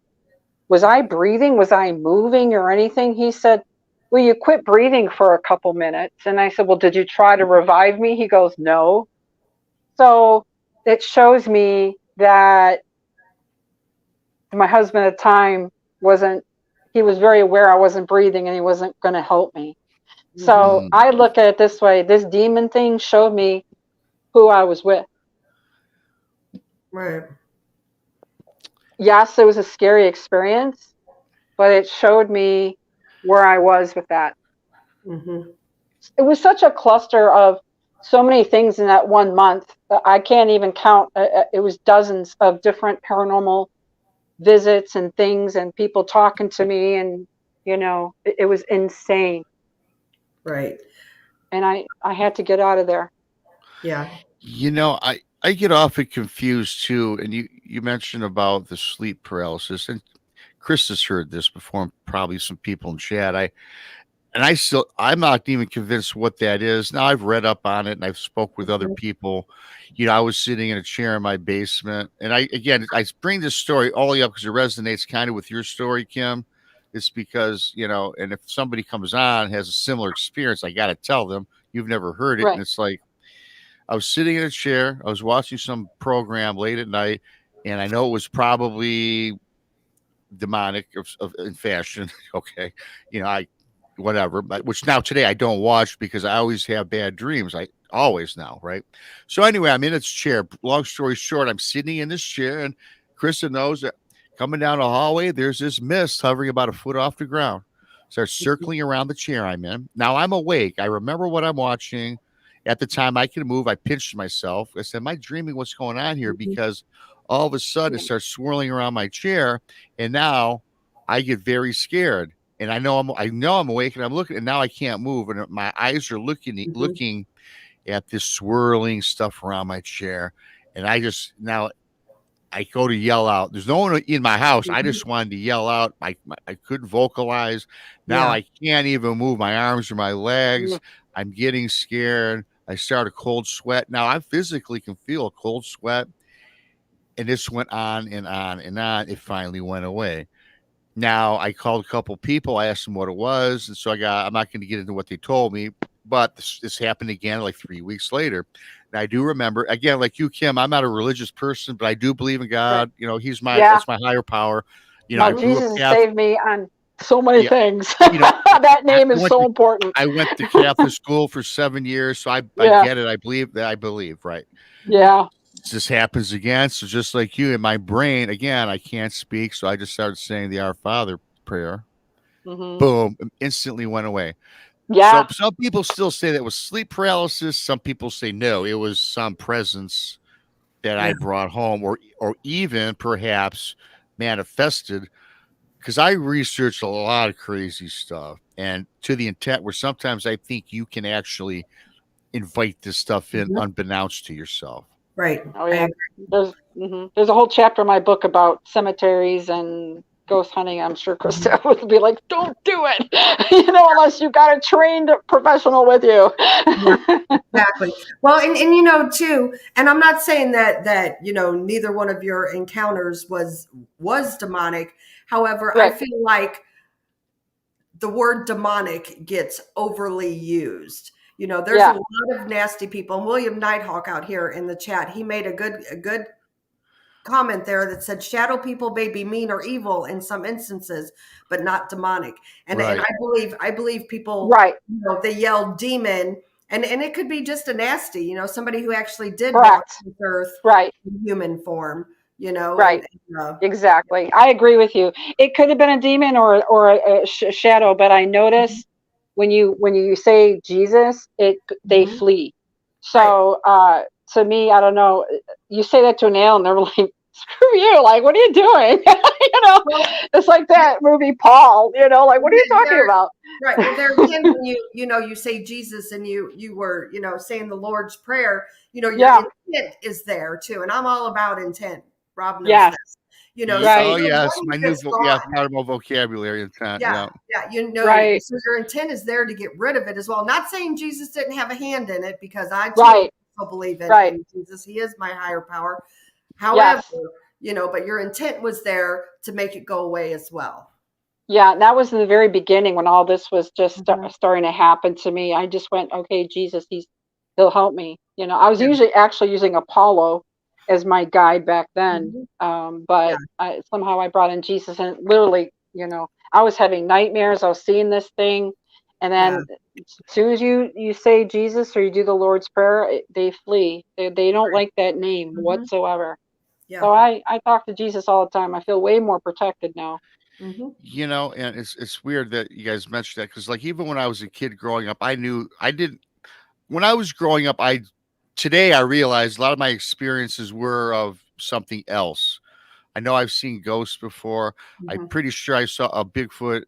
was I breathing? Was I moving or anything? He said, well, you quit breathing for a couple minutes. And I said, well, did you try to revive me? He goes, no. So it shows me that my husband at the time he was very aware I wasn't breathing and he wasn't going to help me. So I look at it this way. This demon thing showed me who I was with. Right. yes, it was a scary experience, but it showed me where I was with that. Mm-hmm. It was such a cluster of so many things in that 1 month. I can't even count. It was dozens of different paranormal visits and things and people talking to me, and it was insane. Right. And I had to get out of there. Yeah. I get often confused too, and you mentioned about the sleep paralysis, and Chris has heard this before, and probably some people in chat. I'm not even convinced what that is. Now I've read up on it and I've spoke with other people. I was sitting in a chair in my basement, and I bring this story all the way up because it resonates kind of with your story, Kim. It's because, and if somebody comes on and has a similar experience, I got to tell them you've never heard it. Right. And it's like, I was sitting in a chair, I was watching some program late at night, and I know it was probably demonic in fashion. Okay. Whatever, but which now today I don't watch because I always have bad dreams. I always now, right? So anyway, I'm in its chair. Long story short, I'm sitting in this chair, and Krista knows that coming down the hallway, there's this mist hovering about a foot off the ground. Starts circling around the chair I'm in. Now I'm awake. I remember what I'm watching. At the time I can move, I pinched myself. I said, am I dreaming what's going on here? Because all of a sudden it starts swirling around my chair, and now I get very scared. And I know I'm awake, and I'm looking, and now I can't move, and my eyes are looking at this swirling stuff around my chair, and I go to yell out. There's no one in my house. I just wanted to yell out. I couldn't vocalize. Now I can't even move my arms or my legs. I'm getting scared. I start a cold sweat. Now I physically can feel a cold sweat, and this went on and on and on. It finally went away. Now I called a couple people. I asked them what it was, and so I'm not going to get into what they told me, but this happened again like 3 weeks later. And I do remember, again, like you, Kim, I'm not a religious person, but I do believe in God. Right. He's that's my higher power. Jesus saved me on so many things. That name is so important. I went to Catholic school for 7 years, so I get it. I believe, right? Yeah. This happens again. So just like you, in my brain, again, I can't speak. So I just started saying the Our Father prayer. Mm-hmm. Boom, instantly went away. Yeah. So some people still say that was sleep paralysis. Some people say no, it was some presence that I brought home, or even perhaps manifested. Because I researched a lot of crazy stuff, and to the intent where sometimes I think you can actually invite this stuff in unbeknownst to yourself. Right. Oh yeah. There's a whole chapter in my book about cemeteries and ghost hunting. I'm sure Krista would be like, "Don't do it," unless you got a trained professional with you. Exactly. Well, and too, and I'm not saying that neither one of your encounters was demonic. However, I feel like the word demonic gets overly used. There's a lot of nasty people. And William Nighthawk out here in the chat, he made a good comment there that said shadow people may be mean or evil in some instances, but not demonic. And I believe people, they yell demon, and it could be just a nasty, somebody who actually did walk this earth in human form. Right. Exactly. I agree with you. It could have been a demon or a shadow, but I notice when you say Jesus, they flee. So to me, I don't know. You say that to an alien, they're like, "Screw you! Like, what are you doing?" It's like that movie Paul. Like, what are you talking about? Right. Well, there again, when you say Jesus and you were saying the Lord's Prayer, your intent is there too, and I'm all about intent. Rob knows this. Oh yes, my new part of my vocabulary intent. So your intent is there to get rid of it as well. Not saying Jesus didn't have a hand in it, because I too believe in Jesus. He is my higher power. However, but your intent was there to make it go away as well. Yeah, that was in the very beginning when all this was just starting to happen to me. I just went, okay, Jesus, he'll help me. I was usually actually using Apollo as my guide back then. But somehow I brought in Jesus, and literally, I was having nightmares. I was seeing this thing. And then as soon as you say Jesus or you do the Lord's Prayer, they flee. They don't like that name whatsoever. Yeah. So I talk to Jesus all the time. I feel way more protected now. Mm-hmm. You know, and it's weird that you guys mentioned that, because like even when I was a kid growing up, I knew I didn't. When I was growing up, today I realized a lot of my experiences were of something else. I know I've seen ghosts before. I'm Mm-hmm. pretty sure I saw a Bigfoot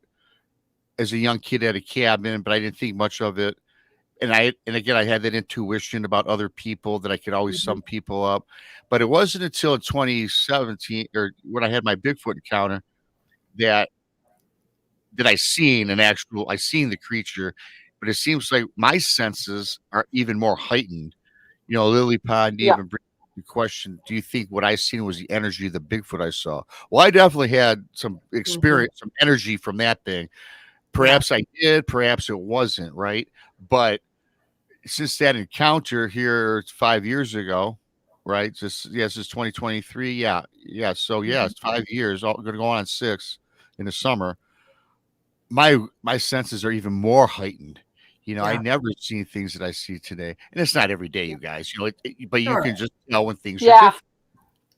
as a young kid at a cabin, but I didn't think much of it. And again, I had that intuition about other people that I could always Mm-hmm. sum people up. But it wasn't until 2017, or when I had my Bigfoot encounter, that I seen I seen the creature. But it seems like my senses are even more heightened. You know, Lily Pond Yeah. even bring up the question, do you think what I seen was the energy of the Bigfoot I saw? Well, I definitely had some experience, some energy from that thing. Perhaps I did, perhaps it wasn't, right? But since that encounter here 5 years ago, right? This 2023. Yeah. Yeah. So yeah, it's 5 years, all gonna go on 6 in the summer. My senses are even more heightened. You know, I Yeah. never seen things that I see today. And it's not every day, you guys, you know, but you Sure. can just tell when things are Yeah. different.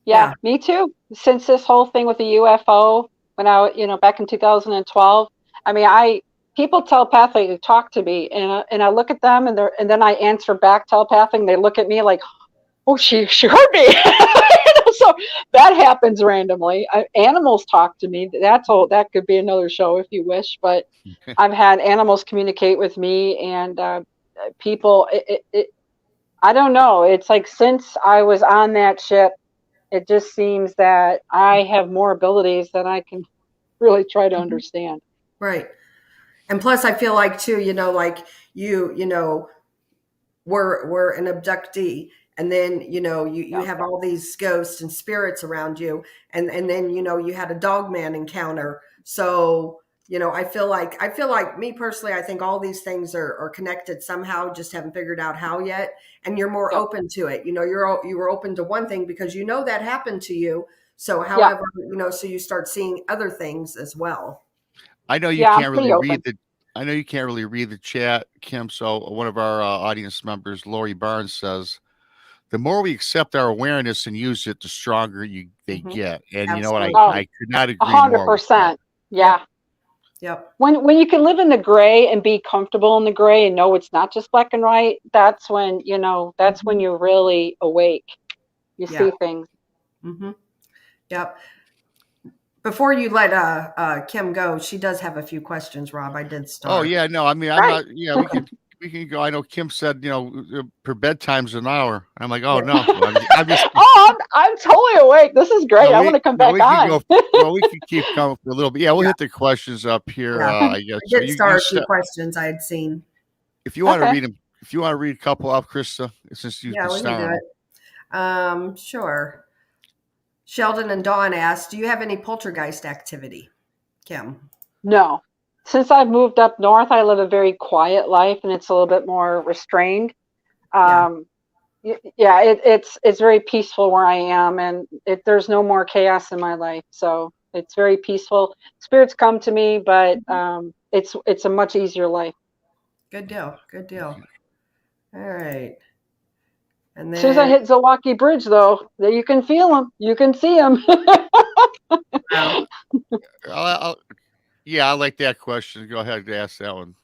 Yeah, me too. Since this whole thing with the UFO, when back in 2012, I mean, people telepathically talk to me, and I look at them, and then I answer back telepathically, and they look at me like, oh, she heard me. So that happens randomly. Animals talk to me. That could be another show if you wish, but I've had animals communicate with me, and people. I don't know. It's like since I was on that ship, it just seems that I have more abilities than I can really try to understand. Right. And plus I feel like too, like you we're an abductee, and then you have all these ghosts and spirits around you, and then you had a Dogman encounter. So I feel like me personally, I think all these things are connected somehow, just haven't figured out how yet. And you're more open to it. You were open to one thing because that happened to you. So however, so you start seeing other things as well. I know you can't really read the chat, Kim. So one of our audience members, Lori Barnes, says, the more we accept our awareness and use it, the stronger they get. And you know what? I could not agree more. 100%. Yeah. Yep. When you can live in the gray and be comfortable in the gray and know it's not just black and white, that's when when you're really awake. You see things. Mm-hmm. Yep. Before you let Kim go, she does have a few questions, Rob. I did start. Oh yeah, no, I mean I'm not. Yeah, we can go. I know Kim said her bedtime's an hour. I'm like, oh no, I'm just. I'm totally awake. This is great. I want to come back on. Well, we can keep coming for a little bit. Yeah, we'll hit the questions up here. I guess. I did start a few questions I had seen. If you want to read them, if you want to read a couple up, Krista, since you we can do it. Sure. Sheldon and Dawn asked, do you have any poltergeist activity, Kim? No. Since I've moved up north, I live a very quiet life, and it's a little bit more restrained. It's very peaceful where I am, and there's no more chaos in my life. So it's very peaceful. Spirits come to me, but it's a much easier life. Good deal. All right. And then, as soon as I hit Zilwaukee Bridge, though, you can feel them. You can see them. I like that question. Go ahead and ask that one.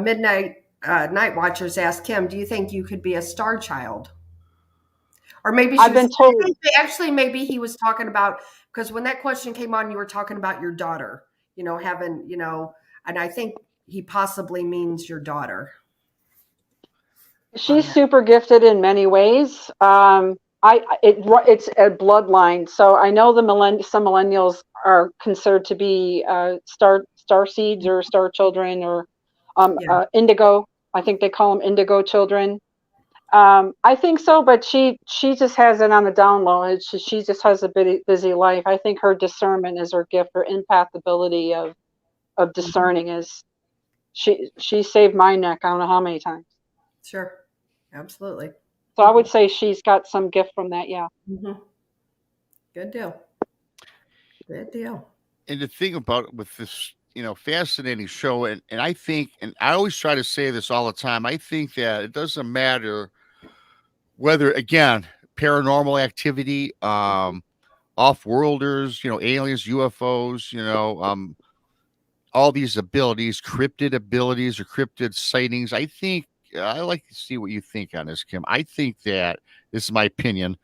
Midnight Night Watchers asked Kim, do you think you could be a star child? Or maybe I've been told. Actually, maybe he was talking about, because when that question came on, you were talking about your daughter, having, and I think he possibly means your daughter. She's super gifted in many ways. It's a bloodline. So I know some millennials are considered to be star seeds or star children or indigo. I think they call them indigo children. I think so, but she just has it on the down low. She just has a busy life. I think her discernment is her gift. Her empath ability of discerning is she saved my neck. I don't know how many times. Sure. Absolutely. So I would say she's got some gift from that. Yeah. Mm-hmm. Good deal. And the thing about with this, fascinating show, and I think, and I always try to say this all the time, I think that it doesn't matter whether, again, paranormal activity, off-worlders, aliens, UFOs, all these abilities, cryptid abilities or cryptid sightings. I think I like to see what you think on this, Kim. I think that this is my opinion.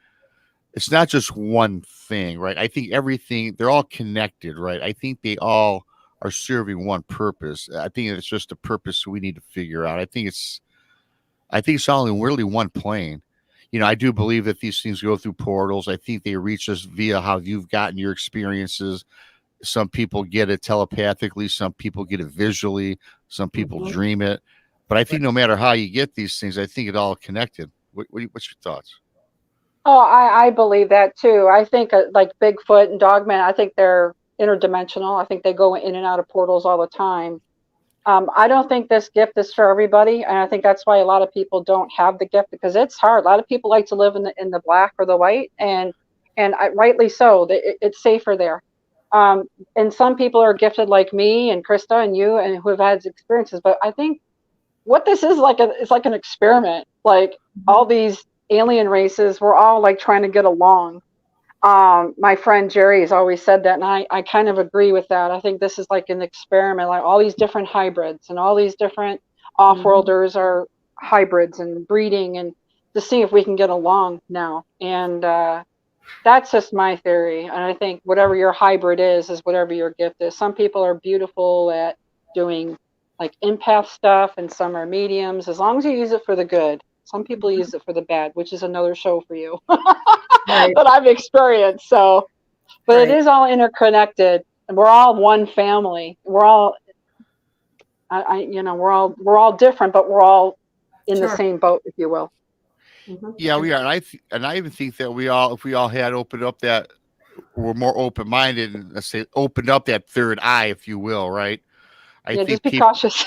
It's not just one thing, right? I think they're all connected, right? I think they all are serving one purpose. I think it's just a purpose we need to figure out. I think it's all in really one plane. I do believe that these things go through portals. I think they reach us via how you've gotten your experiences. Some people get it telepathically. Some people get it visually. Some people dream it. But I think no matter how you get these things, I think it all connected. What's your thoughts? Oh, I believe that too. I think like Bigfoot and Dogman, I think they're interdimensional. I think they go in and out of portals all the time. I don't think this gift is for everybody, and I think that's why a lot of people don't have the gift, because it's hard. A lot of people like to live in the black or the white, and rightly so. It's safer there. And some people are gifted like me and Krista and you, and who have had experiences. But I think what this is it's like an experiment. Like all these alien races, we're all like trying to get along. My friend Jerry has always said that, and I kind of agree with that. I think this is like an experiment, like all these different hybrids and all these different off-worlders are hybrids and breeding, and to see if we can get along now. And that's just my theory. And I think whatever your hybrid is whatever your gift is. Some people are beautiful at doing like empath stuff, and some are mediums, as long as you use it for the good. Some people use it for the bad, which is another show for you. Right. That I've experienced. So, but right. It is all interconnected, and we're all one family. We're all, we're all different, but we're all in the same boat, if you will. Yeah, we are. And I even think that if we all had opened up that, we're more open-minded, and let's say opened up that third eye, if you will, right? I think just be cautious.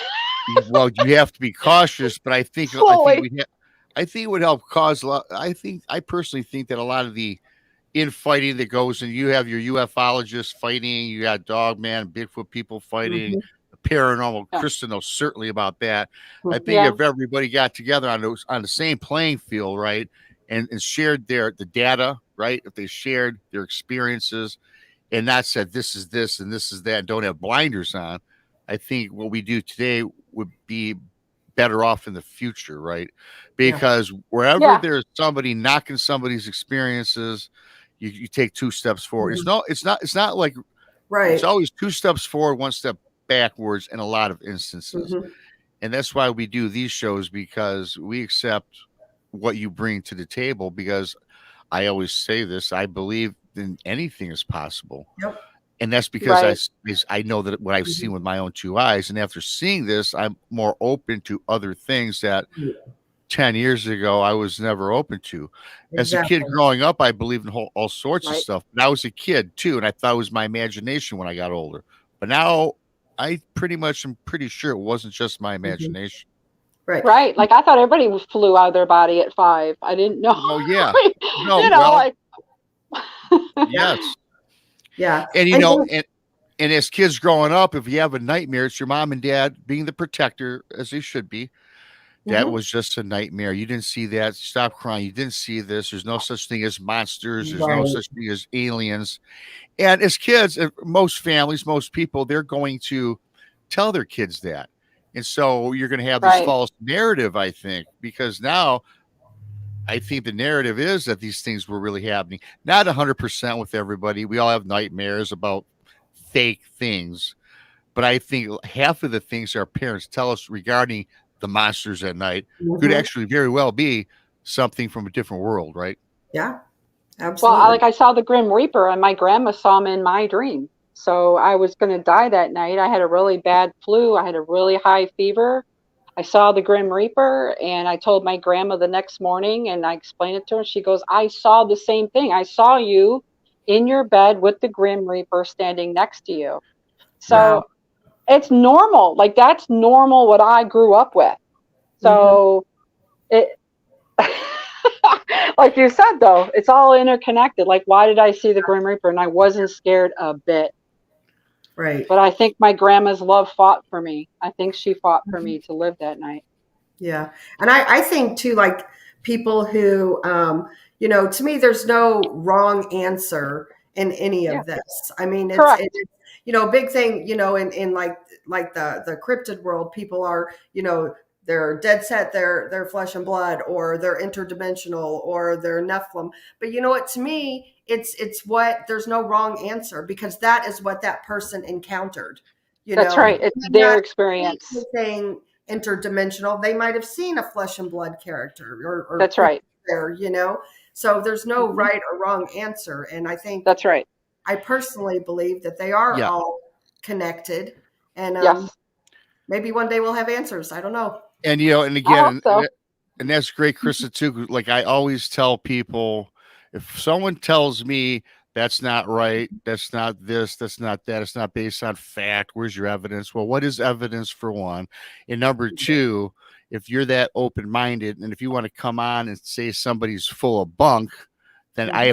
Well, you have to be cautious, but I think it would help cause a lot. I personally think that a lot of the infighting that goes, and you have your UFOlogists fighting, you got Dogman, Bigfoot people fighting, paranormal. Yeah. Krista knows certainly about that. I think if everybody got together on the same playing field, right, and shared the data, right, if they shared their experiences and not said this is this and this is that, and don't have blinders on, I think what we do today would be better off in the future, right? Because wherever there's somebody knocking somebody's experiences, you take 2 steps forward. It's not like right. It's always 2 steps forward, 1 step backwards in a lot of instances. And that's why we do these shows, because we accept what you bring to the table, because I always say this, I believe in anything is possible. Yep. And that's because I know that what I've seen with my own 2 eyes. And after seeing this, I'm more open to other things that 10 years ago I was never open to. As a kid growing up, I believed in all sorts of stuff. But I was a kid too, and I thought it was my imagination when I got older. But now I am pretty sure it wasn't just my imagination. Right. Like I thought everybody flew out of their body at 5. I didn't know. Oh yeah. Yes. Yeah. And and as kids growing up, if you have a nightmare, it's your mom and dad being the protector, as they should be. That was just a nightmare. You didn't see that. Stop crying. You didn't see this. There's no such thing as monsters. There's no such thing as aliens. And as kids, most families, most people, they're going to tell their kids that. And so you're going to have this false narrative, I think, because now I think the narrative is that these things were really happening. Not 100% with everybody. We all have nightmares about fake things. But I think half of the things our parents tell us regarding the monsters at night could actually very well be something from a different world, right? Yeah, absolutely. Well, I saw the Grim Reaper, and my grandma saw him in my dream. So I was going to die that night. I had a really bad flu. I had a really high fever. I saw the Grim Reaper, and I told my grandma the next morning, and I explained it to her. She goes, I saw the same thing. I saw you in your bed with the Grim Reaper standing next to you. So it's normal. Like, that's normal what I grew up with. So it, like you said, though, it's all interconnected. Like, why did I see the Grim Reaper? And I wasn't scared a bit. Right. But I think my grandma's love fought for me. I think she fought for me to live that night. Yeah. And I think too, like people who, to me, there's no wrong answer in any of this. I mean, it's a big thing, in like the cryptid world, people are, they're dead set, they're flesh and blood, or they're interdimensional, or they're Nephilim. But you know what, to me, it's what, there's no wrong answer, because that is what that person encountered. That's right. It's their experience. Anything interdimensional, they might have seen a flesh and blood character, or that's right. There, so there's no right or wrong answer. And I think that's right. I personally believe that they are all connected, and maybe one day we'll have answers. I don't know. And and again, and that's great, Krista, too. Like I always tell people, if someone tells me that's not right, that's not this, that's not that, it's not based on fact, where's your evidence? Well, what is evidence, for one? And number two, if you're that open-minded, and if you want to come on and say somebody's full of bunk, then I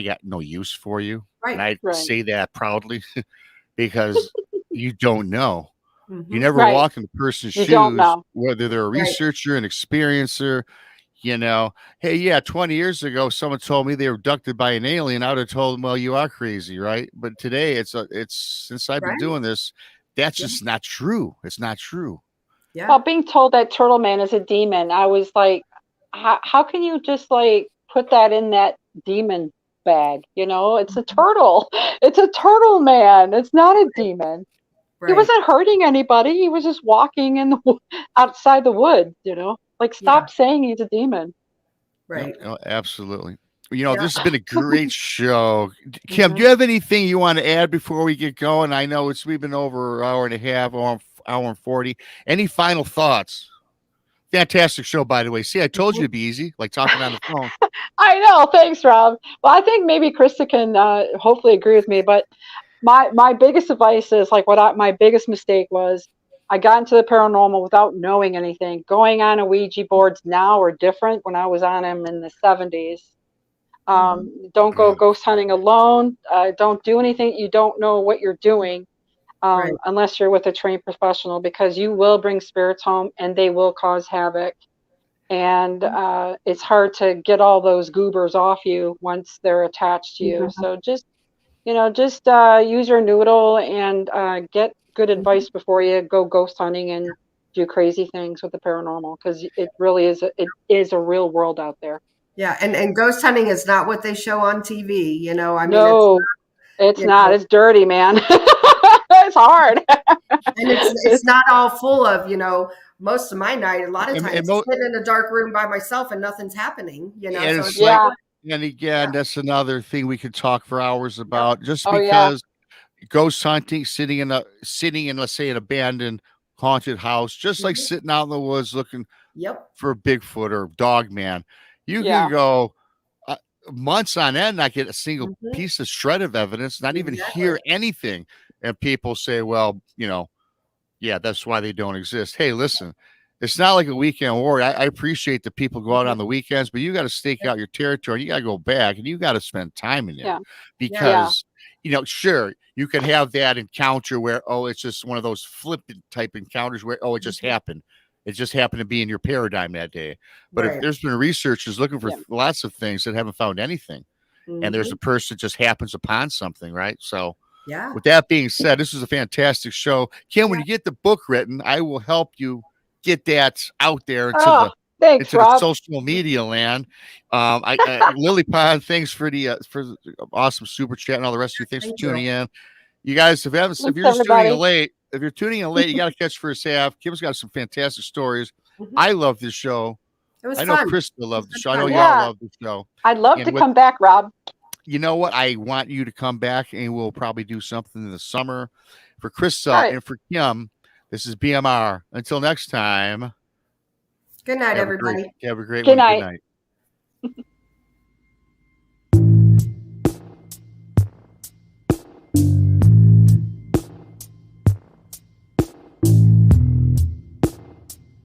got no use for you. Right. And I say that proudly because you don't know. You never walk in the person's shoes, whether they're a researcher, an experiencer. Hey, 20 years ago, someone told me they were abducted by an alien. I would have told them, well, you are crazy, right? But today, it's since I've been doing this, that's just not true. It's not true. Yeah. Well, being told that Turtle Man is a demon, I was like, how can you just like put that in that demon bag? It's a turtle. It's a turtle man. It's not a demon. Right. He wasn't hurting anybody. He was just walking outside the woods, Like, stop saying he's a demon. Right. Absolutely. This has been a great show. Kim, do you have anything you want to add before we get going? I know we've been over an hour and a half, hour and 40. Any final thoughts? Fantastic show, by the way. See, I told you it'd be easy, like talking on the phone. I know. Thanks, Rob. Well, I think maybe Krista can hopefully agree with me, but my biggest advice is like my biggest mistake was I got into the paranormal without knowing anything. Going on a Ouija boards now are different. When I was on them in the 70s, don't go ghost hunting alone. Don't do anything you don't know what you're doing, unless you're with a trained professional, because you will bring spirits home and they will cause havoc. And it's hard to get all those goobers off you once they're attached to you. So just use your noodle and get good advice before you go ghost hunting and do crazy things with the paranormal, because it really is a real world out there. Yeah, and ghost hunting is not what they show on TV. No, it's not. It's dirty, man. It's hard. And it's not all full of, most of my night, a lot of times sitting in a dark room by myself and nothing's happening, And again, that's another thing we could talk for hours about. Just because ghost hunting, sitting in let's say an abandoned haunted house, just like sitting out in the woods looking for a Bigfoot or Dogman, you can go months on end, not get a single piece of shred of evidence, not even hear anything, and people say, well, that's why they don't exist. Hey, listen, it's not like a weekend warrior. I appreciate that people go out on the weekends, but you got to stake out your territory. You got to go back and you got to spend time in there because, sure, you could have that encounter where, it's just one of those flippant type encounters where, it just happened. It just happened to be in your paradigm that day. But if there's been researchers looking for lots of things that haven't found anything, and there's a person that just happens upon something, right? So, with that being said, this is a fantastic show. Kim, when you get the book written, I will help you get that out there into the social media land. Lily Pond, thanks for the awesome super chat and all the rest of you. Thanks for tuning in. You guys, if you're just tuning in late, you got to catch first half. Kim's got some fantastic stories. I love this show. It was fun. I know Krista loved the show. I know y'all love the show. I'd love to come back, Rob. You know what? I want you to come back, and we'll probably do something in the summer. For Krista and for Kim, this is BMR. Until next time. Good night, everybody. Have a great night.